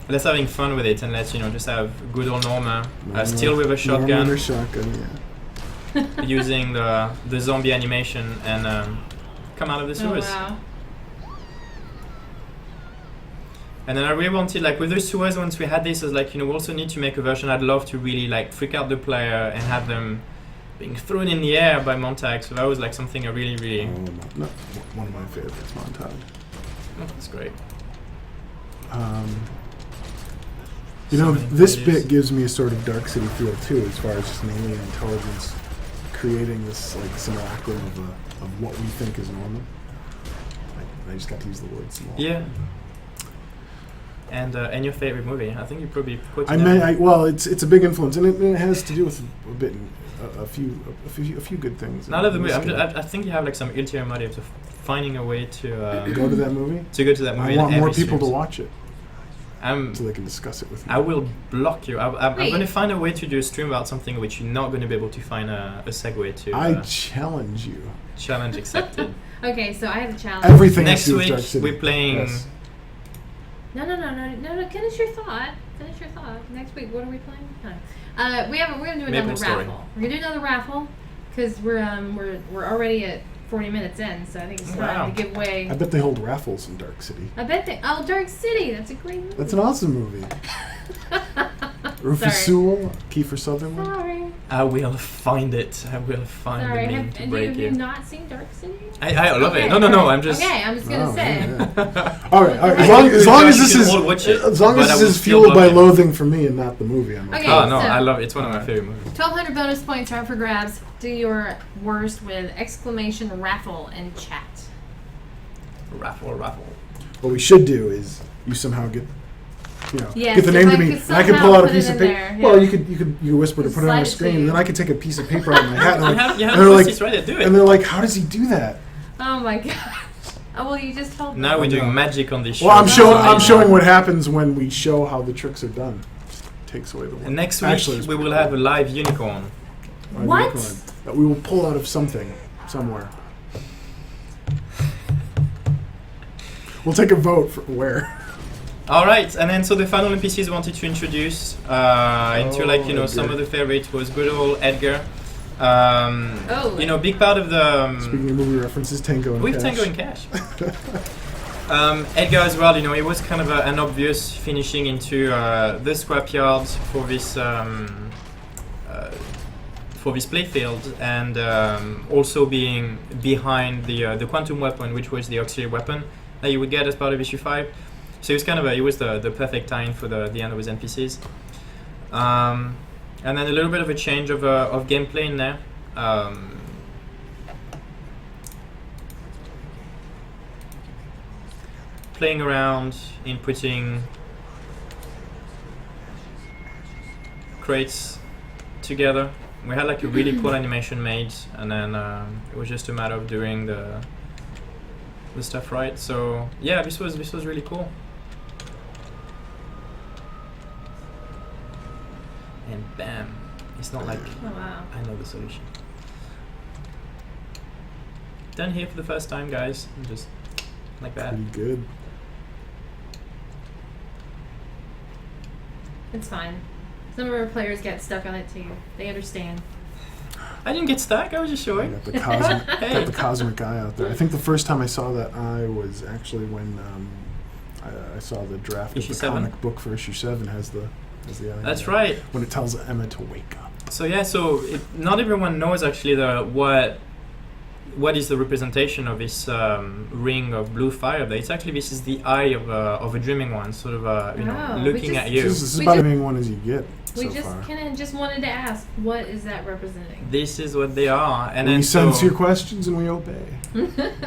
Let's having fun with it, and let's, you know, just have good old Norma still with a shotgun, using the zombie animation, and come out of the sewers. Oh, wow. And then I really wanted, like, with the sewers, once we had this, I was like, you know, we also need to make a version. I'd love to really, like, freak out the player and have them being thrown in the air by Montag. So that was like something I really. No, one of my favorites, Montag. Oh, that's great. You know, this bit gives me a sort of Dark City feel too, as far as just an alien intelligence creating this like simulacrum of what we think is normal. Like, I just got to use the word small. Yeah. And your favorite movie? I think you probably quoted I that. mean, well, it's a big influence, and it has to do with a bit, a few good things. Not of the movie. I think you have like some ulterior motives of finding a way to go to that movie. To go to that movie. I want in more every people to series. watch it, so they can discuss it with me. I will block you. I'm Wait. going to find a way to do a stream about something which you're not going to be able to find a segue to. I challenge you. Challenge accepted. Okay, so I have a challenge. Everything Next has to do with week Dark City. we're playing. Yes. No. Finish your thought. Next week, what are we playing? No. We're gonna do another Maple Story. raffle. We're gonna do another raffle because we're already at 40 minutes in, so I think it's time Wow. to give away. I bet they hold raffles in Dark City. I bet they. Oh, Dark City. That's a great movie. That's an awesome movie. Rufus Sorry. Sewell, Kiefer Sutherland. Sorry. I will find it. I will find Sorry. the link to Have break you you. not seen Dark City? I love Okay, it. No. alright. I'm just. Okay, I'm just gonna Oh, say. yeah. All right. I As think long as you this should is all watch it, as long but as I this will is still fueled by love it. loathing for me and not the movie, I'm okay. Okay. Oh no, so- I love it. It's one of my favorite movies. 1,200 bonus points are up for grabs. Do your worst with exclamation raffle in chat. Raffle. What we should do is you somehow get, Yes, get the if name I to me, could and I can somehow pull out a put piece it of in paper. there, Well, yeah. you could whisper to put it on Slide the it to screen, you. and then I could take a piece of paper out of my hat. And You have they're the like, pussies right there. Do and it. they're like, how does he do that? Oh my gosh. Oh well, you just told me. Now we're No. doing magic on this show. Well, I'm Oh. showing what happens when we show how the tricks are done. Takes away the work. And next week Actually, it's we will pretty have a live unicorn. cool. What? Unicorn that we will pull out of something somewhere. We'll take a vote for where. All right, and then so the final NPCs wanted to introduce into some Edgar. of the favorites was good old Edgar. Oh. Big part of the Speaking of movie references, Tango and with Cash. Tango and Cash. Edgar as well, it was kind of an obvious finishing into the scrapyard for this playfield, and also being behind the quantum weapon, which was the auxiliary weapon that you would get as part of issue 5. So it was kind of it was the perfect time for the end of his NPCs. And then a little bit of a change of gameplay in there. Playing around, inputting crates together. We had like a really cool animation made, and then it was just a matter of doing the stuff right. So yeah, this was really cool. And bam, it's not like Oh wow. I know the solution. Done here for the first time, guys. Just like that. Pretty good. It's fine. Some of our players get stuck on it too. They understand. I didn't get stuck. I was just I showing. got the cosmic, Hey. got the cosmic eye out there. I think the first time I saw that eye was actually when I saw the draft Issue of the 7? comic book for issue 7 has the eye. That's there. right. When it tells Emma to wake up. So yeah, not everyone knows actually what is the representation of this ring of blue fire. This is the eye of a dreaming one, sort of Oh, looking we at just- you. This is We about just- the main one as you get We so far. just wanted to ask, what is that representing? This is what they are, and We then sense your questions and we obey.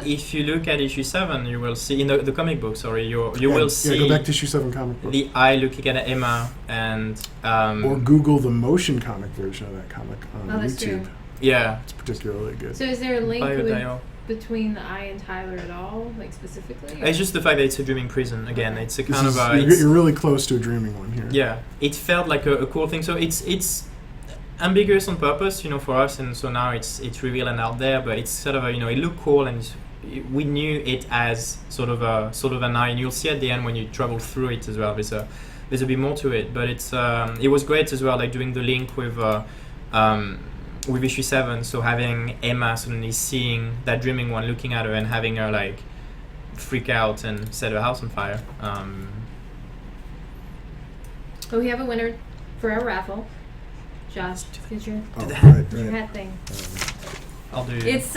if you look at issue 7, you will see in the comic book. Sorry, you will Yeah, see go back to issue 7 comic book. the eye looking at Emma, and Or Google the motion comic version of that comic on Oh, that's YouTube. true. yeah, It's particularly good. So is there a link Biodial. between the eye and Tyler at all, like specifically? or- It's just the fact that it's a dreaming prison. Again, it's a This kind is- of you're really close to a dreaming one here. yeah. It felt like a cool thing. So it's ambiguous on purpose, for us, and so now it's revealed and out there. But it's sort of it looked cool, and we knew it as sort of an eye. And you'll see at the end when you travel through it as well. There's a bit more to it, but it was great as well, like doing the link with issue 7, so having Emma suddenly seeing that dreaming one looking at her and having her like freak out and set her house on fire. Oh, we have a winner for our raffle. Josh, get your Oh, Did your right. hat thing. I'll do It's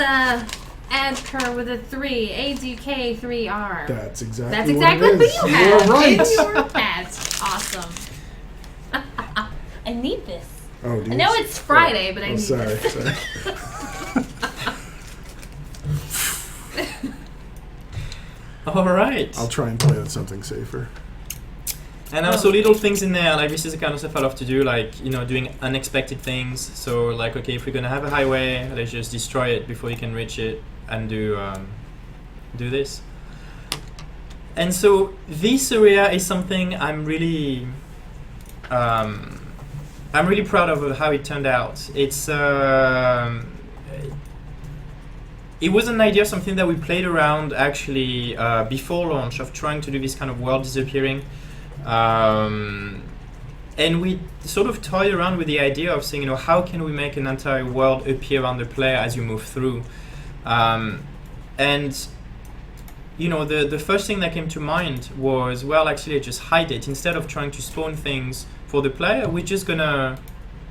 Adker with a 3, ADK3R. That's exactly That's what exactly it what is. you You're have. right. In your hat. Awesome. I need this. Oh, do I you? know it's Friday, but I Oh, need sorry. this. Sorry. All right. I'll try and play with something safer. And also little things in there, like this is the kind of stuff I love to do, like, doing unexpected things. So like, okay, if we're gonna have a highway, let's just destroy it before you can reach it and do this. And so this area is something I'm really proud of how it turned out. It was an idea, something that we played around actually before launch, of trying to do this kind of world disappearing. And we sort of toyed around with the idea of saying, how can we make an entire world appear on the player as you move through? And the first thing that came to mind was, well, actually just hide it. Instead of trying to spawn things for the player, we're just gonna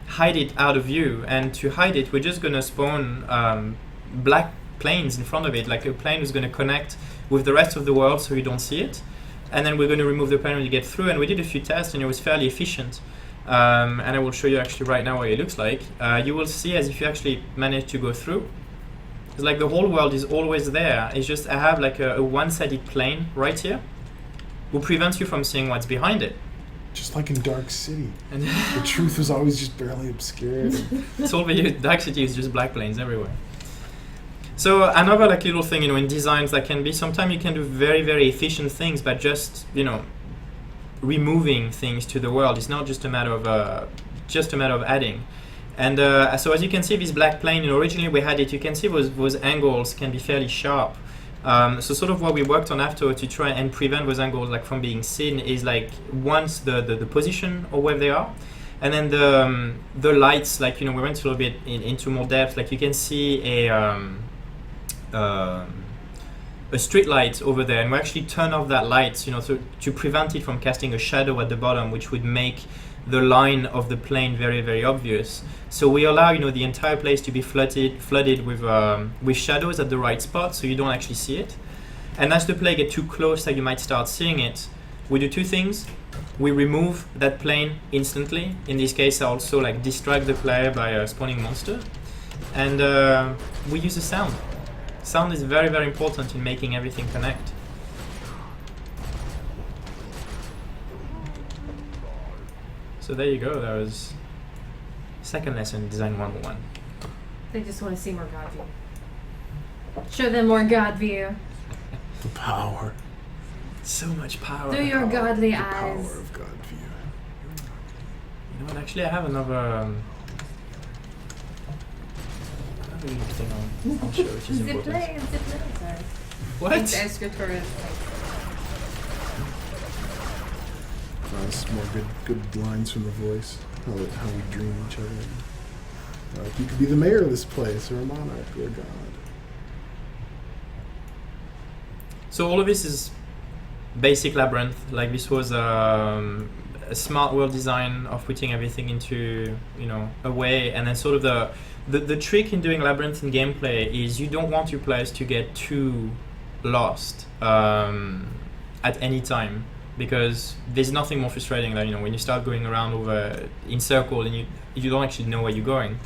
hide it out of view. And to hide it, we're just gonna spawn black planes in front of it, like a plane is gonna connect with the rest of the world so you don't see it. And then we're going to remove the plane when you get through, and we did a few tests and it was fairly efficient. And I will show you actually right now what it looks like. You will see as if you actually manage to go through. It's like the whole world is always there. It's just I have like a one-sided plane right here who prevents you from seeing what's behind it. Just like in Dark City. And the truth was always just barely obscured. It's all Dark City is just black planes everywhere. So another like little thing, in designs that can be, sometimes you can do very, very efficient things, but just, removing things to the world. It's not just a matter of adding. And so as you can see, this black plane, originally we had it, you can see those angles can be fairly sharp. So sort of what we worked on after to try and prevent those angles like from being seen is like once the position or where they are. And then the lights, like, we went a little bit into more depth, like you can see a street light over there, and we actually turn off that light, to prevent it from casting a shadow at the bottom, which would make the line of the plane very, very obvious. So we allow, the entire place to be flooded with shadows at the right spot, so you don't actually see it. And as the player gets too close that you might start seeing it, we do two things. We remove that plane instantly. In this case, I also like distract the player by a spawning monster, and we use the sound. Sound is very, very important in making everything connect. So there you go. That was second lesson, Design 101. They just want to see more God view. Show them more God view. The power. So much power. Through your godly The eyes. power of God view. You know what? Actually, I have another little thing I'll show, which is important. Zip play, sorry. What? It's escrotorial. Some more good lines from the voice. How we dream each other. You could be the mayor of this place, or a monarch, or a god. So all of this is basic Labyrinth. Like this was a smart world design of putting everything into a way, and then sort of the trick in doing Labyrinth in gameplay is you don't want your players to get too lost at any time, because there's nothing more frustrating than when you start going around over in circle and you don't actually know where you're going.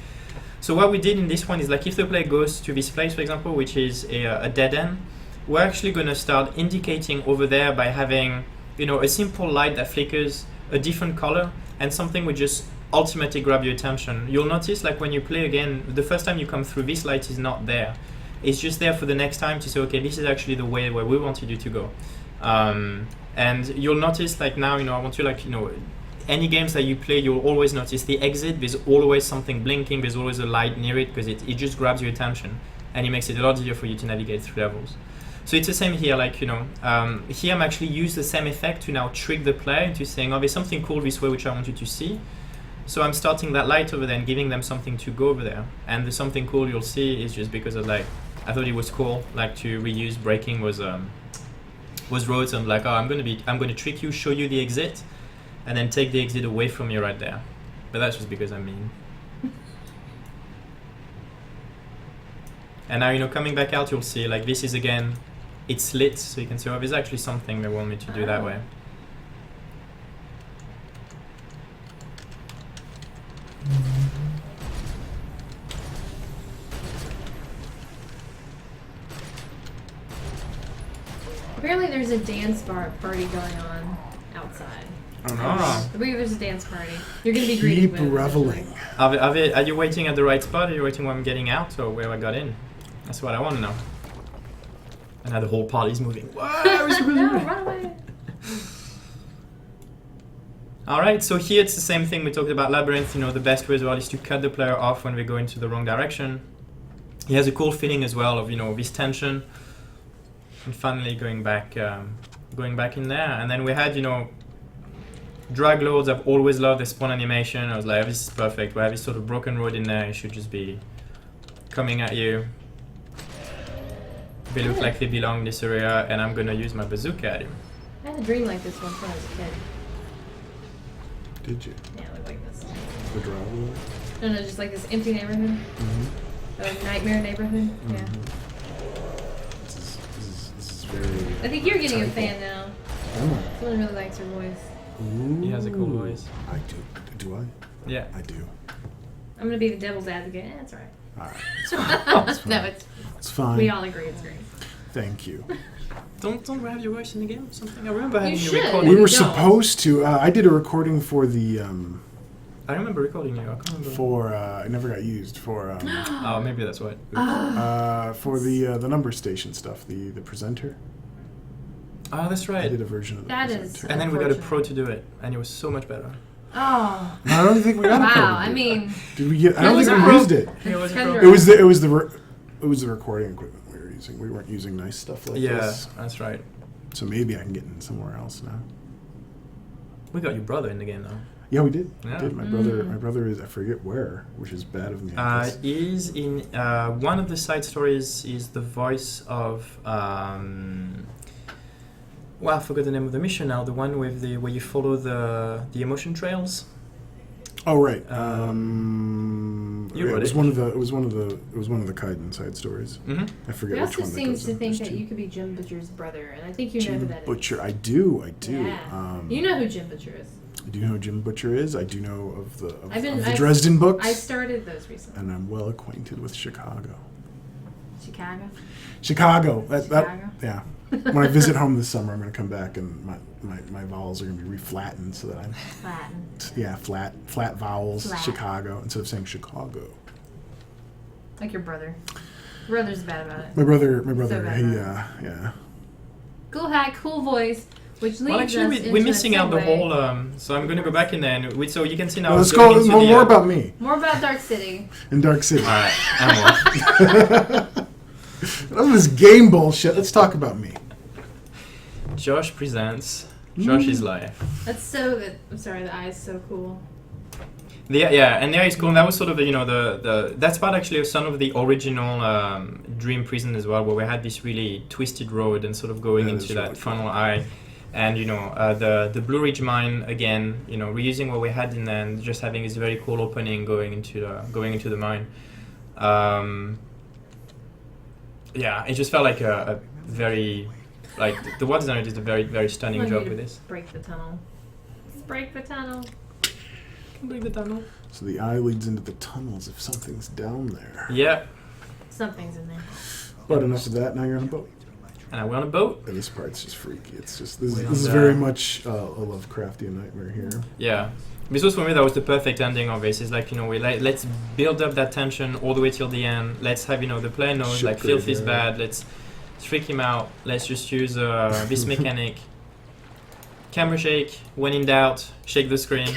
So what we did in this one is, like, if the player goes to this place, for example, which is a dead end, we're actually going to start indicating over there by having a simple light that flickers a different color, and something would just ultimately grab your attention. You'll notice, like, when you play again, the first time you come through, this light is not there. It's just there for the next time to say, okay, this is actually the way where we wanted you to go. And you'll notice, like, now, I want you, like, any games that you play, you'll always notice the exit. There's always something blinking. There's always a light near it, because it just grabs your attention, and it makes it a lot easier for you to navigate through levels. So it's the same here, like, here I'm actually use the same effect to now trick the player into saying, oh, there's something cool this way which I want you to see. So I'm starting that light over there and giving them something to go over there. And the something cool you'll see is just because of, like, I thought it was cool, like, to reuse braking was roads, and like, oh, I'm gonna trick you, show you the exit, and then take the exit away from you right there. But that's just because I'm mean. And now, coming back out, you'll see, like, this is again, it's lit, so you can see, oh, there's actually something they want me to do that way. Apparently there's a dance party going on outside. Oh, Ah. nice. I believe there's a dance party. You're going to be greeted Keep with it. reveling. Are you waiting at the right spot? Are you waiting when I'm getting out or where I got in? That's what I want to know. And now the whole party's moving. Whoa, No, run away. Alright, so here it's the same thing we talked about Labyrinth. You know, the best way as well is to cut the player off when they go into the wrong direction. He has a cool feeling as well of, you know, this tension. And finally going back in there. And then we had, you know, Drag Lords. I've always loved the spawn animation. I was like, this is perfect. We have this sort of broken road in there. It should just be coming at you. They look like they belong in this area, and I'm gonna use my bazooka at him. I had a dream like this once when I was a kid. Did you? Yeah, it looked like this. The driveway? No, just like this empty neighborhood. A nightmare neighborhood. Yeah. This is very. I think you're getting a typical. fan now. Am I? Someone really likes her voice. He has a cool voice. I do. Do I? Yeah. I do. I'm gonna be the devil's advocate. Eh, that's all right. Alright. It's fine. No, It's fine. we all agree it's great. Thank you. Don't we have your voice in the game or something? I remember having you should. recording. We you were don't. supposed to. I did a recording for the. I remember recording you. I can't remember. For it never got used for. Oh, maybe that's what. For the number station stuff. The presenter. Oh, that's I right. did a version of the That is- presenter. And then we got a Unfortunate. pro to do it, and it was so much better. Oh. No, I don't even think we got a pro. Wow. to I do it. mean, Did we get? I It don't was think a we pro. used it. It was a Kendra. pro. It was the recording equipment we were using. We weren't using nice stuff like Yeah, this. that's right. So maybe I can get in somewhere else now. We got your brother in the game now. Yeah, we did. Yeah. We did. My brother is, I forget where, which is bad of me. I guess. Is in one of the side stories is the voice of well, I forgot the name of the mission now. The one with the where you follow the emotion trails. Oh right. You it wrote was it. one of the Kaiden side stories. Mm-hmm. I forget he which also one. seems to that think goes that you could be Jim Butcher's brother, and I think you know who Jim that is. Butcher. I do. Yeah. You know who Jim Butcher is. Do you know who Jim Butcher is? I do know of the I've Dresden books. I started those recently. And I'm well acquainted with Chicago. Chicago. Chicago. Chicago? Yeah. When I visit home this summer, I'm going to come back and my vowels are going to be reflattened so that I'm Latin. yeah flat vowels. Flat. Chicago instead of saying Chicago. Like your brother. Your brother's bad about it. My brother, bad he about yeah. Cool hat, cool voice, which leads Well, us actually, into we're missing out the segue. whole. So I'm going to go back in there, and so you can see now. Well, let's going go into more, the, more about me More about Dark City. in Dark City. All right, I'm off. None of this game bullshit. Let's talk about me. Josh presents Josh's life. That's so good. I'm sorry, the eye's so cool. Yeah, and there is cool. And that was sort of the that's part actually of some of the original Dream Prison as well, where we had this really twisted road and sort of going That into is that really funnel eye, and the Blue Ridge mine again, reusing what we had in there and just having this very cool opening going into the mine. Yeah, it just felt like a very the web designer did a very very stunning I want job you to with this. Break the tunnel. Let's break the tunnel. Break the tunnel. So the eye leads into the tunnels if something's down there. Yeah, Something's in there. But enough of that. Now you're on a boat. and we're on a boat. And this part's just freaky. It's just this Way is on very down. much a Lovecraftian nightmare here. Yeah. This was for me, that was the perfect ending of this. It's like, let's build up that tension all the way till the end. Let's have, the player knows, Ship like, filth is graveyard. bad. Let's freak him out. Let's just use this mechanic. Camera shake. When in doubt, shake the screen.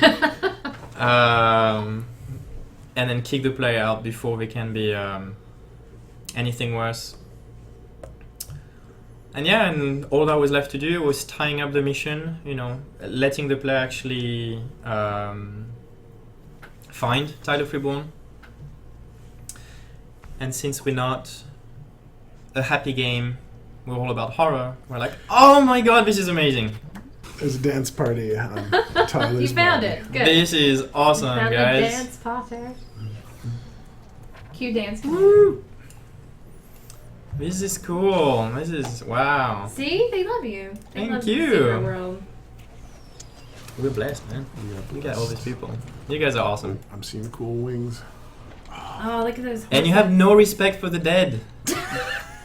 And then kick the player out before they can be anything worse. And yeah, and all that was left to do was tying up the mission, letting the player actually find Tyler Freeborn. And since we're not a happy game, we're all about horror, we're like, oh my god, this is amazing. There's a dance party on Tyler's You found body. it. Good. This is awesome, You found the guys. dance potter. Cue dance. Woo! This is cool. This is, wow. See? They love you. They Thank love you. The secret world. We're blessed, man. Yeah, Look at all these people. You guys are awesome. I'm seeing cool wings. Oh, look at those. And you have no respect for the dead.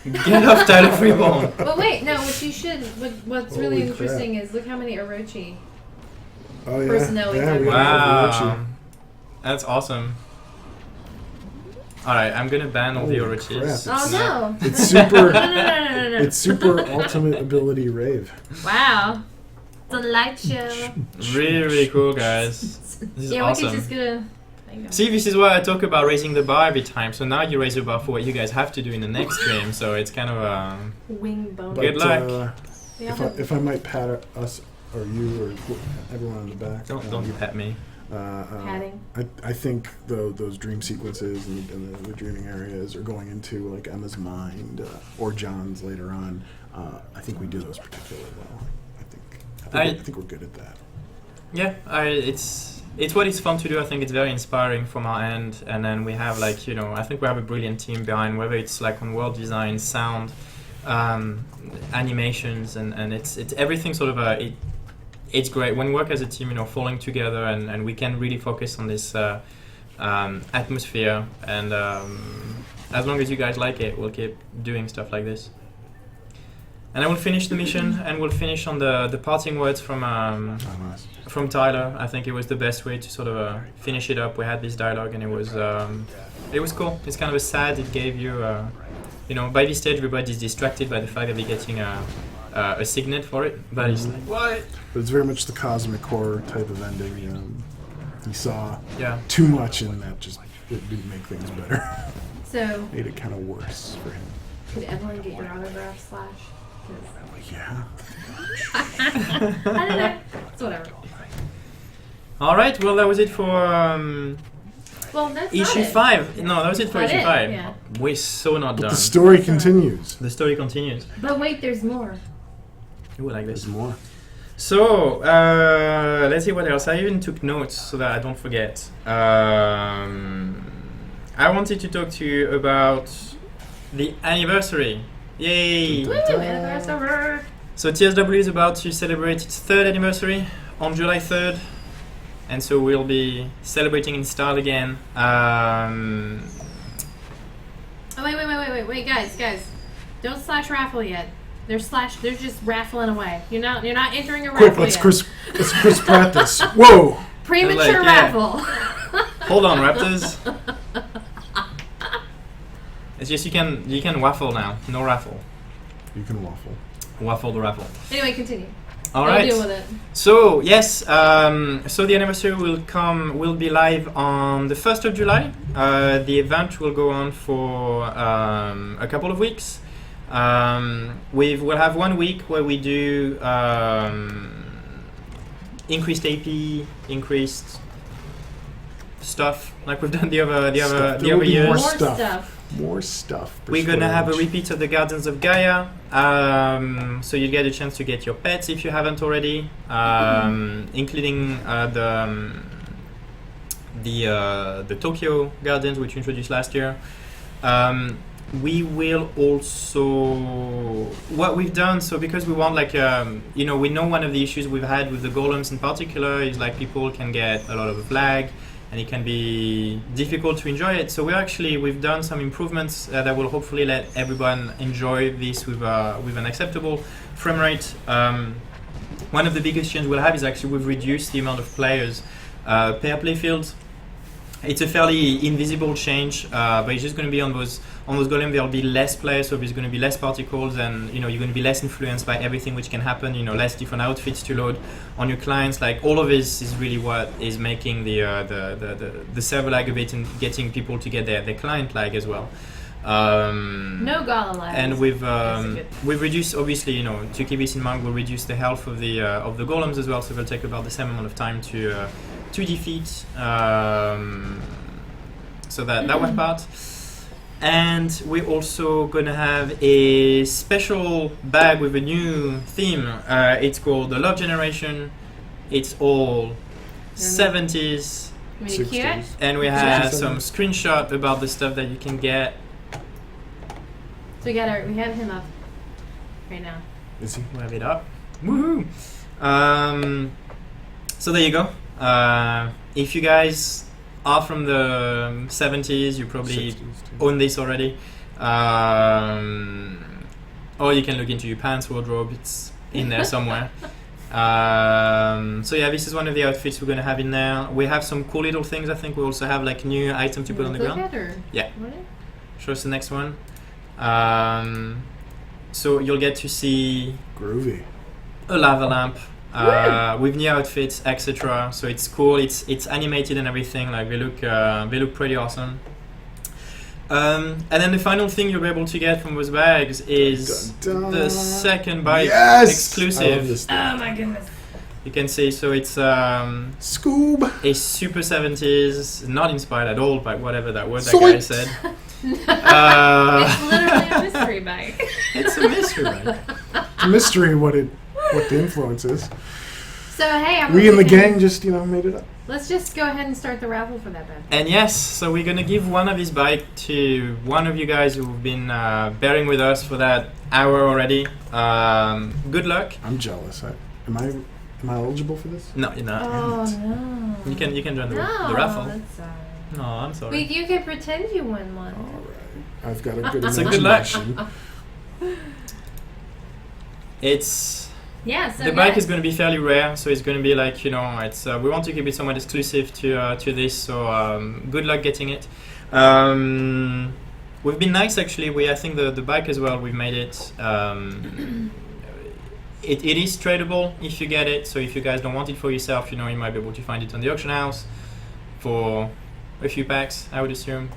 Get off Tyler Freeborn. But wait, no. What you should. What's really Holy crap. interesting is look how many Orochi. Oh yeah. Personnel we yeah, have. we have Wow. Orochi. That's awesome. Alright, I'm gonna ban all the Holy Orochis. crap. Oh no. It's super. No. It's super ultimate ability rave. Wow. It's a light show. Really, really cool, guys. This is Yeah, awesome. we could just get a. See, this is why I talk about raising the bar every time. So now you raise the bar for what you guys have to do in the next game. So it's kind of Wing bone. Good luck. If I might pat us or you or everyone on the back. don't you pet me. Padding. I think those dream sequences and the dreaming areas are going into like Emma's mind or John's later on. I think we do those particularly well. I think we're good at that. Yeah, it's what is fun to do. I think it's very inspiring from our end, and then we have like I think we have a brilliant team behind, whether it's like on world design, sound, animations, and it's everything sort of it's great when we work as a team, falling together, and we can really focus on this atmosphere, and as long as you guys like it, we'll keep doing stuff like this. And I will finish the mission, and we'll finish on the parting words from Tyler. I think it was the best way to sort of finish it up. We had this dialogue, and it was cool. It's kind of sad. It gave you, by this stage, everybody's distracted by the fact that they're getting a signet for it. But it's like, what? But it's very much the cosmic horror type of ending. He saw too much in that. Just it didn't make things better. So made it kind of worse for him. Could Evelyn get your autograph, Slash? Yeah. I don't know. It's whatever. All right. Well, that was it for Well, that's issue not it. 5. No, that was it for That's issue it, 5. yeah. We're so not But done. the story continues. The story continues. But wait, there's more. Ooh, like this. There's more. So, let's see what else. I even took notes so that I don't forget. I wanted to talk to you about the anniversary. Yay! Woo! Anniversary. So TSW is about to celebrate its 3rd anniversary on July 3rd. And so we'll be celebrating in style again. Oh, wait, guys. Don't Slash raffle yet. They're just raffling away. You're not entering a raffle Quick, let's yet. Chris Pratt this. Whoa! Premature raffle. Hold on, Raptors. It's just you can waffle now. No raffle. You can waffle. Waffle the raffle. Anyway, continue. All I'll right. deal with it. So yes, so the anniversary will be live on the 1st of July. The event will go on for a couple of weeks. We'll have 1 week where we do increased AP, increased stuff like we've done the other years. More stuff. We're gonna have a repeat of the Gardens of Gaia, so you get a chance to get your pets if you haven't already, including the Tokyo Gardens, which we introduced last year. We will also what we've done. So because we want we know one of the issues we've had with the golems in particular is like people can get a lot of lag. And it can be difficult to enjoy it. So we've done some improvements that will hopefully let everyone enjoy this with an acceptable frame rate. One of the biggest changes we'll have is actually we've reduced the amount of players per playfield. It's a fairly invisible change, but it's just going to be on those golems. There'll be less players, so there's going to be less particles, and you're going to be less influenced by everything which can happen. Less different outfits to load on your clients. Like all of this is really what is making the server lag a bit and getting people to get their client lag as well. No Gala lag. And we've reduced, obviously, to keep this in mind, we'll reduce the health of the golems as well, so they'll take about the same amount of time to defeat. So that one part. And we're also gonna have a special bag with a new theme. It's called the Love Generation. It's all 70s. Really cute. And we have some screenshot about the stuff that you can get. So we have him up right now. Is he? We'll have it up. Woohoo! So there you go. If you guys are from the 70s, you probably 60s too. own this already. Or you can look into your pants wardrobe. It's in there somewhere. So yeah, this is one of the outfits we're gonna have in there. We have some cool little things. I think we also have like new item to put on the ground. Yeah. What? Show us the next one. So you'll get to see Groovy. a lava lamp with new outfits, etc. So it's cool. It's animated and everything. Like they look pretty awesome. And then the final thing you'll be able to get from those bags is Dun, dun. the second bike Yes! exclusive. I love this thing. Oh my goodness. You can see, so it's Scoob. a super 70s, not inspired at all by whatever that word that Solid. guy said. It's literally a mystery bike. It's a mystery bike. It's a mystery what the influence is. So hey, I'm We in the gang just made it up. Let's just go ahead and start the raffle for that bad. And yes, so we're gonna give one of his bike to one of you guys who've been bearing with us for that hour already. Good luck. I'm jealous. Am I eligible for this? No, you're not. Oh no. You can join the No, raffle. that's sad. No, I'm sorry. Wait, you can pretend you won one. All right. I've got a good So good luck. imagination. Yeah, so The bike is going to be fairly rare, so it's going to be like, it's we want to keep it somewhat exclusive to this, so good luck getting it. We've been nice actually. I think the bike as well, we've made it. It is tradable if you get it, so if you guys don't want it for yourself, you might be able to find it on the auction house for a few packs, I would assume.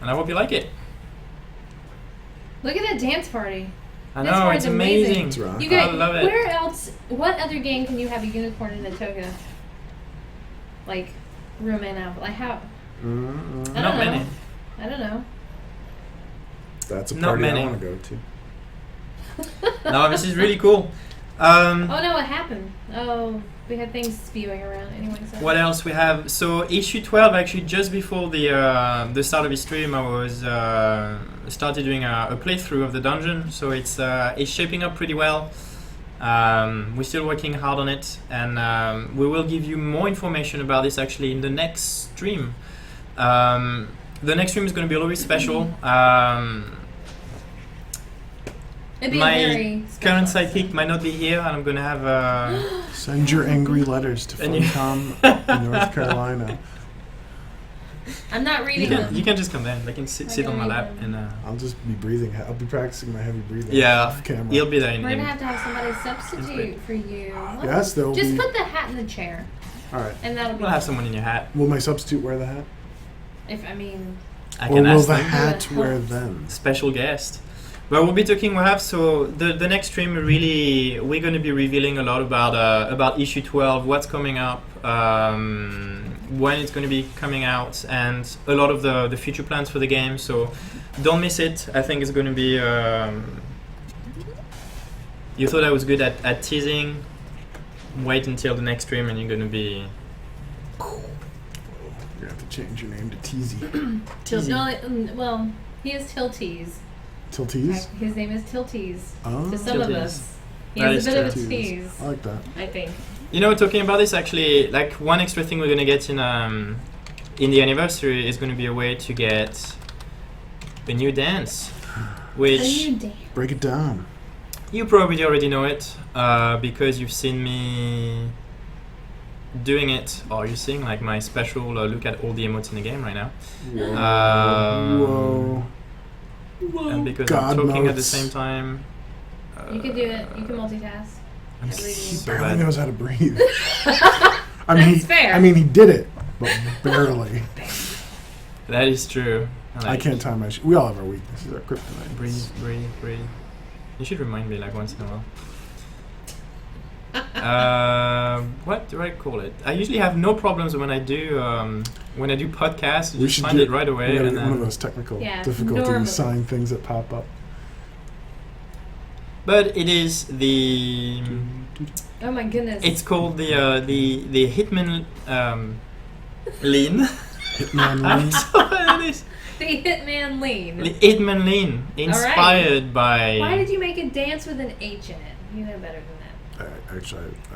And I hope you like it. Look at that dance party. I Dance know, party's it's amazing. It's right. You guys, I love it. where else? What other game can you have a unicorn in a toga? Like Roman apple. Like how? I Mm-mm. don't Not know. many. I don't know. That's a Not party many. I want to go to. No, this is really cool. Oh no, what happened? Oh, we had things spewing around anyway. So. What else we have? So issue 12, actually, just before the start of the stream, I was started doing a playthrough of the dungeon. So it's shaping up pretty well. We're still working hard on it, and we will give you more information about this actually in the next stream. The next stream is going to be a little bit special. It'd be My a very current special sidekick might not be here, and I'm going to have Send your angry letters to And you- Funcom in North Carolina. I'm not you reading can, them. you can just come in. I can sit on my lap, and I'll just be breathing. I'll be practicing my heavy breathing yeah, off camera. he'll be there. We're gonna have to have somebody substitute for you. Yes, there'll Just be. put the hat in the chair, All right. and that'll be. We'll have someone in your hat. Will my substitute wear the hat? If I mean, I Or can will ask the them. hat Yeah. wear them? Special guest. But we'll be talking. We have so the next stream really we're going to be revealing a lot about issue 12, what's coming up, when it's going to be coming out, and a lot of the future plans for the game. So don't miss it. I think it's going to be. You thought I was good at teasing. Wait until the next stream, and you're going to be. You have to change your name to Teasy. well, he is Tilties. Tilties? His name is Tilties. Oh. To some of Tilties. us, he That has a is bit of a Tilties. tease. I like that. I think. Talking about this, actually, like one extra thing we're gonna get in the anniversary is gonna be a way to get a new dance, which Break it down. you probably already know it because you've seen me doing it, or you're seeing like my special look at all the emotes in the game right now. Whoa. And because God I'm talking at the knows. same time, You can do it. You can multitask. I'm I believe you. He so barely bad. knows how to breathe. I mean, That's fair. he did it, but barely. That is true. I can't tie my shoes. We all have our weaknesses, our kryptonite. Breathe. You should remind me like once in a while. What do I call it? I usually have no problems when I do podcasts. You just find it right away. We gotta And get one of then, those technical Yeah, difficulty normally. sign things that pop up. but it is the. Oh my goodness. It's called the Hitman lean. Hitman I'm Lean. sorry, it is. the Hitman Lean. The Hitman lean, inspired by. Why did you make a dance with an H in it? You know better than that.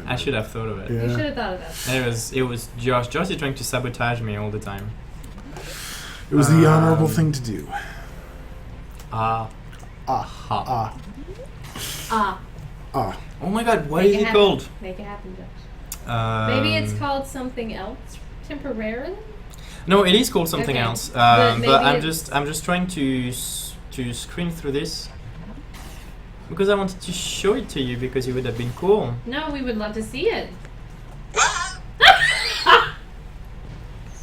I should have thought of it. Yeah. You should have thought of that. It was Josh. Josh is trying to sabotage me all the time. It was the honorable thing to do. Ah. Ah. Oh my God! What Make is it it happen. called? Make it happen, Josh. Maybe it's called something else temporarily. No, it is called something Okay. else. But But I'm maybe just trying to screen through this because I wanted to show it to you because it would have been cool. No, we would love to see it.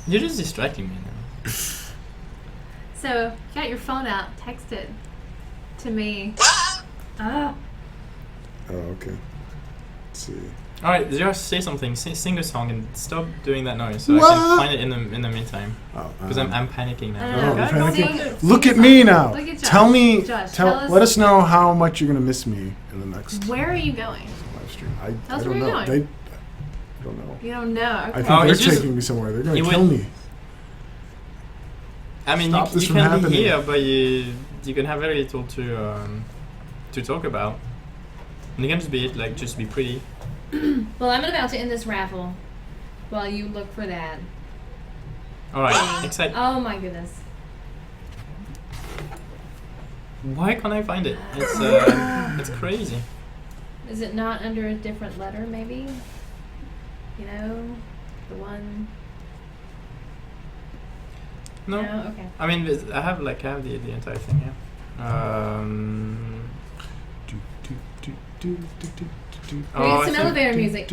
You're just distracting me now. So, get your phone out. Text it to me. Oh. Oh, okay. Let's see. All right, just say something. Sing a song and stop doing that noise so I What? can find it in the meantime. Because I'm panicking now. Oh, you're Guys, panicking? sing- Look sing at a me song. now. Look at Josh. Tell me. Josh, tell us- Let us know how much you're gonna miss me in the next Where are you going? live stream. Tell I us don't where know. you're going. I don't know. You don't know. I Okay. think Oh, they're it's just- taking me somewhere. They're gonna it kill would- me. I mean, Stop you this can from be happening. here, but you can have very little to talk about. And it can just be pretty. Well, I'm about to end this raffle while you look for that. All right, excited. Oh my goodness. Why can't I find it? It's crazy. Is it not under a different letter, maybe? You know, the one. No. Okay. I mean, I have the entire thing. Yeah. We need some I elevator music.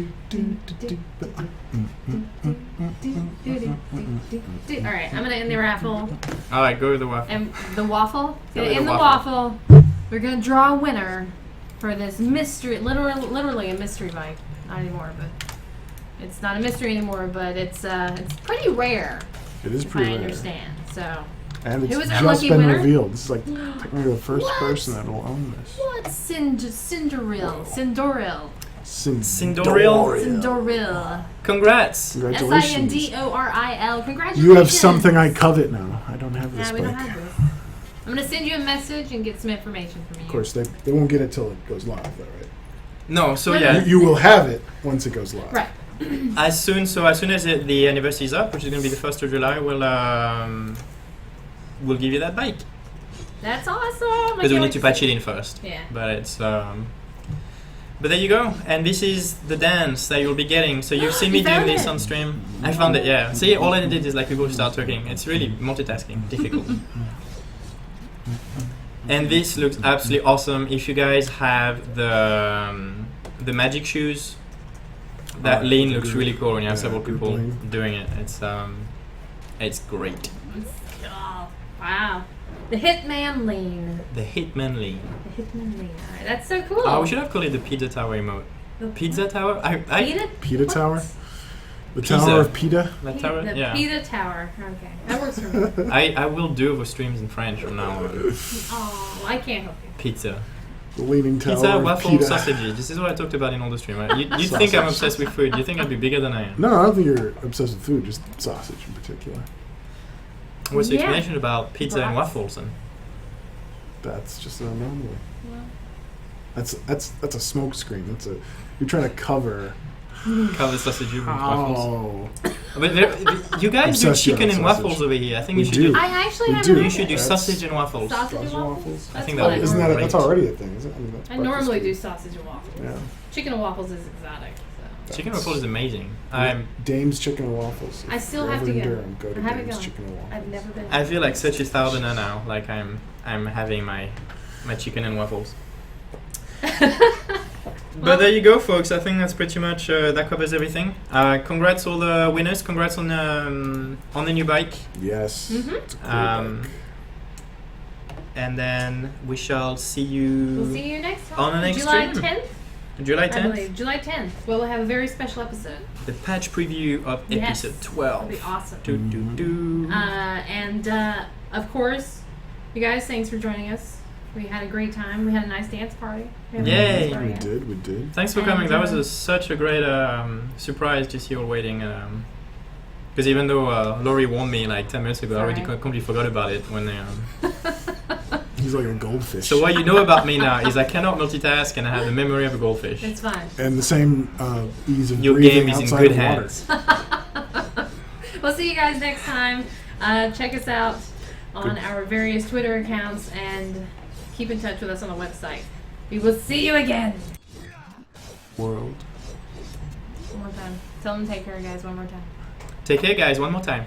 All right, I'm gonna end the raffle. All right, go with the waffle. And the waffle? Go Gonna with end the the waffle. waffle. We're gonna draw a winner for this mystery, literally a mystery bike. Not anymore, but it's not a mystery anymore. But it's pretty rare, It is if pretty I rare. understand. So And it's Who is our just lucky been winner? revealed. This is like technically the first What? person that'll own this. what? Cinderil. Sindoril. Congrats. Congratulations. Sindoril. Congratulations. You have something I covet now. I don't have this Yeah, we don't bike. have this. I'm gonna send you a message and get some information from you. Of course, they won't get it till it goes live, though, right? No, so No, yeah, You will have it once it goes live. Right. as soon as the anniversary is up, which is going to be the 1st of July, we'll give you that bike That's awesome. because we need to patch it in first. Yeah. But it's but there you go, and this is the dance that you'll be getting. So you've seen me You doing found this it. on stream. I found it, yeah. See, all I did is like people start talking. It's really multitasking, difficult. And this looks absolutely awesome. If you guys have the magic shoes, that lean looks really cool when you have Yeah, several good people bling. doing it. It's great. Oh, wow. The Hitman Lean. The Hitman lean. The Hitman Lean. All right, that's so cool. Oh, we should have called it the Pizza Tower emote. The Pizza Tower? I Pita? Pita What? Tower? The Pizza. Tower of Pita? that tower? The Yeah. Pita Tower. Okay, that works for me. I will do the streams in French from now on. Oh, I can't help you. Pizza. The Leaning Tower Pizza, of waffle, Pita. sausages. This is what I talked about in all the stream. Right? You'd think I'm obsessed with food. You think I'd be bigger than I am. No, I don't think you're obsessed with food, just sausage in particular. What's the Yeah. explanation about pizza and Brats. waffles? And That's just an anomaly. Well, That's a smoke screen. You're trying to cover cover the sausage with waffles. how But you guys do Obsessed you chicken on and sausage. waffles over here. I think We you should do. do. I actually We have do. a You should do That's- sausage and waffles. sausage and Sausage waffles. waffles? That's think what that would be isn't that great. that's already a thing, isn't it? I mean, that's I normally do breakfast sausage and waffles. food. Yeah. Chicken and waffles is exotic. So. Chicken and waffles is amazing. Dame's Chicken and Waffles. I still If have you're to ever in go. Durham, go to I haven't Dame's gone. Chicken and Waffles. I've never been. I feel like such a southerner now. Like I'm having my chicken and waffles. But there you go, folks. I think that's pretty much that covers everything. Congrats all the winners. Congrats on the new bike. Yes. Mhm. It's a cool bike. And then we shall see you We'll see you next time. on the next July stream. 10th, July I 10th. believe. July 10th. Well, we'll have a very special episode. The patch preview of Yes. episode 12. That'll be awesome. Do, do, do. And of course, you guys, thanks for joining us. We had a great time. We had a nice dance party. We had a Yay. dance party, We yeah. did. Thanks for And, coming. That was such a great surprise to see you all waiting. Because even though Laurie warned me like 10 minutes ago, I already Sorry. completely forgot about it when they. He's like a goldfish. So what you know about me now is I cannot multitask and I have the memory of a goldfish. It's fine. And the same ease of Your breathing game is in outside good of water. hands. We'll see you guys next time. Check us out on our various Twitter accounts and keep in touch with us on the website. We will see you again. World. One more time. Tell them to take care, guys, one more time. Take care, guys. One more time.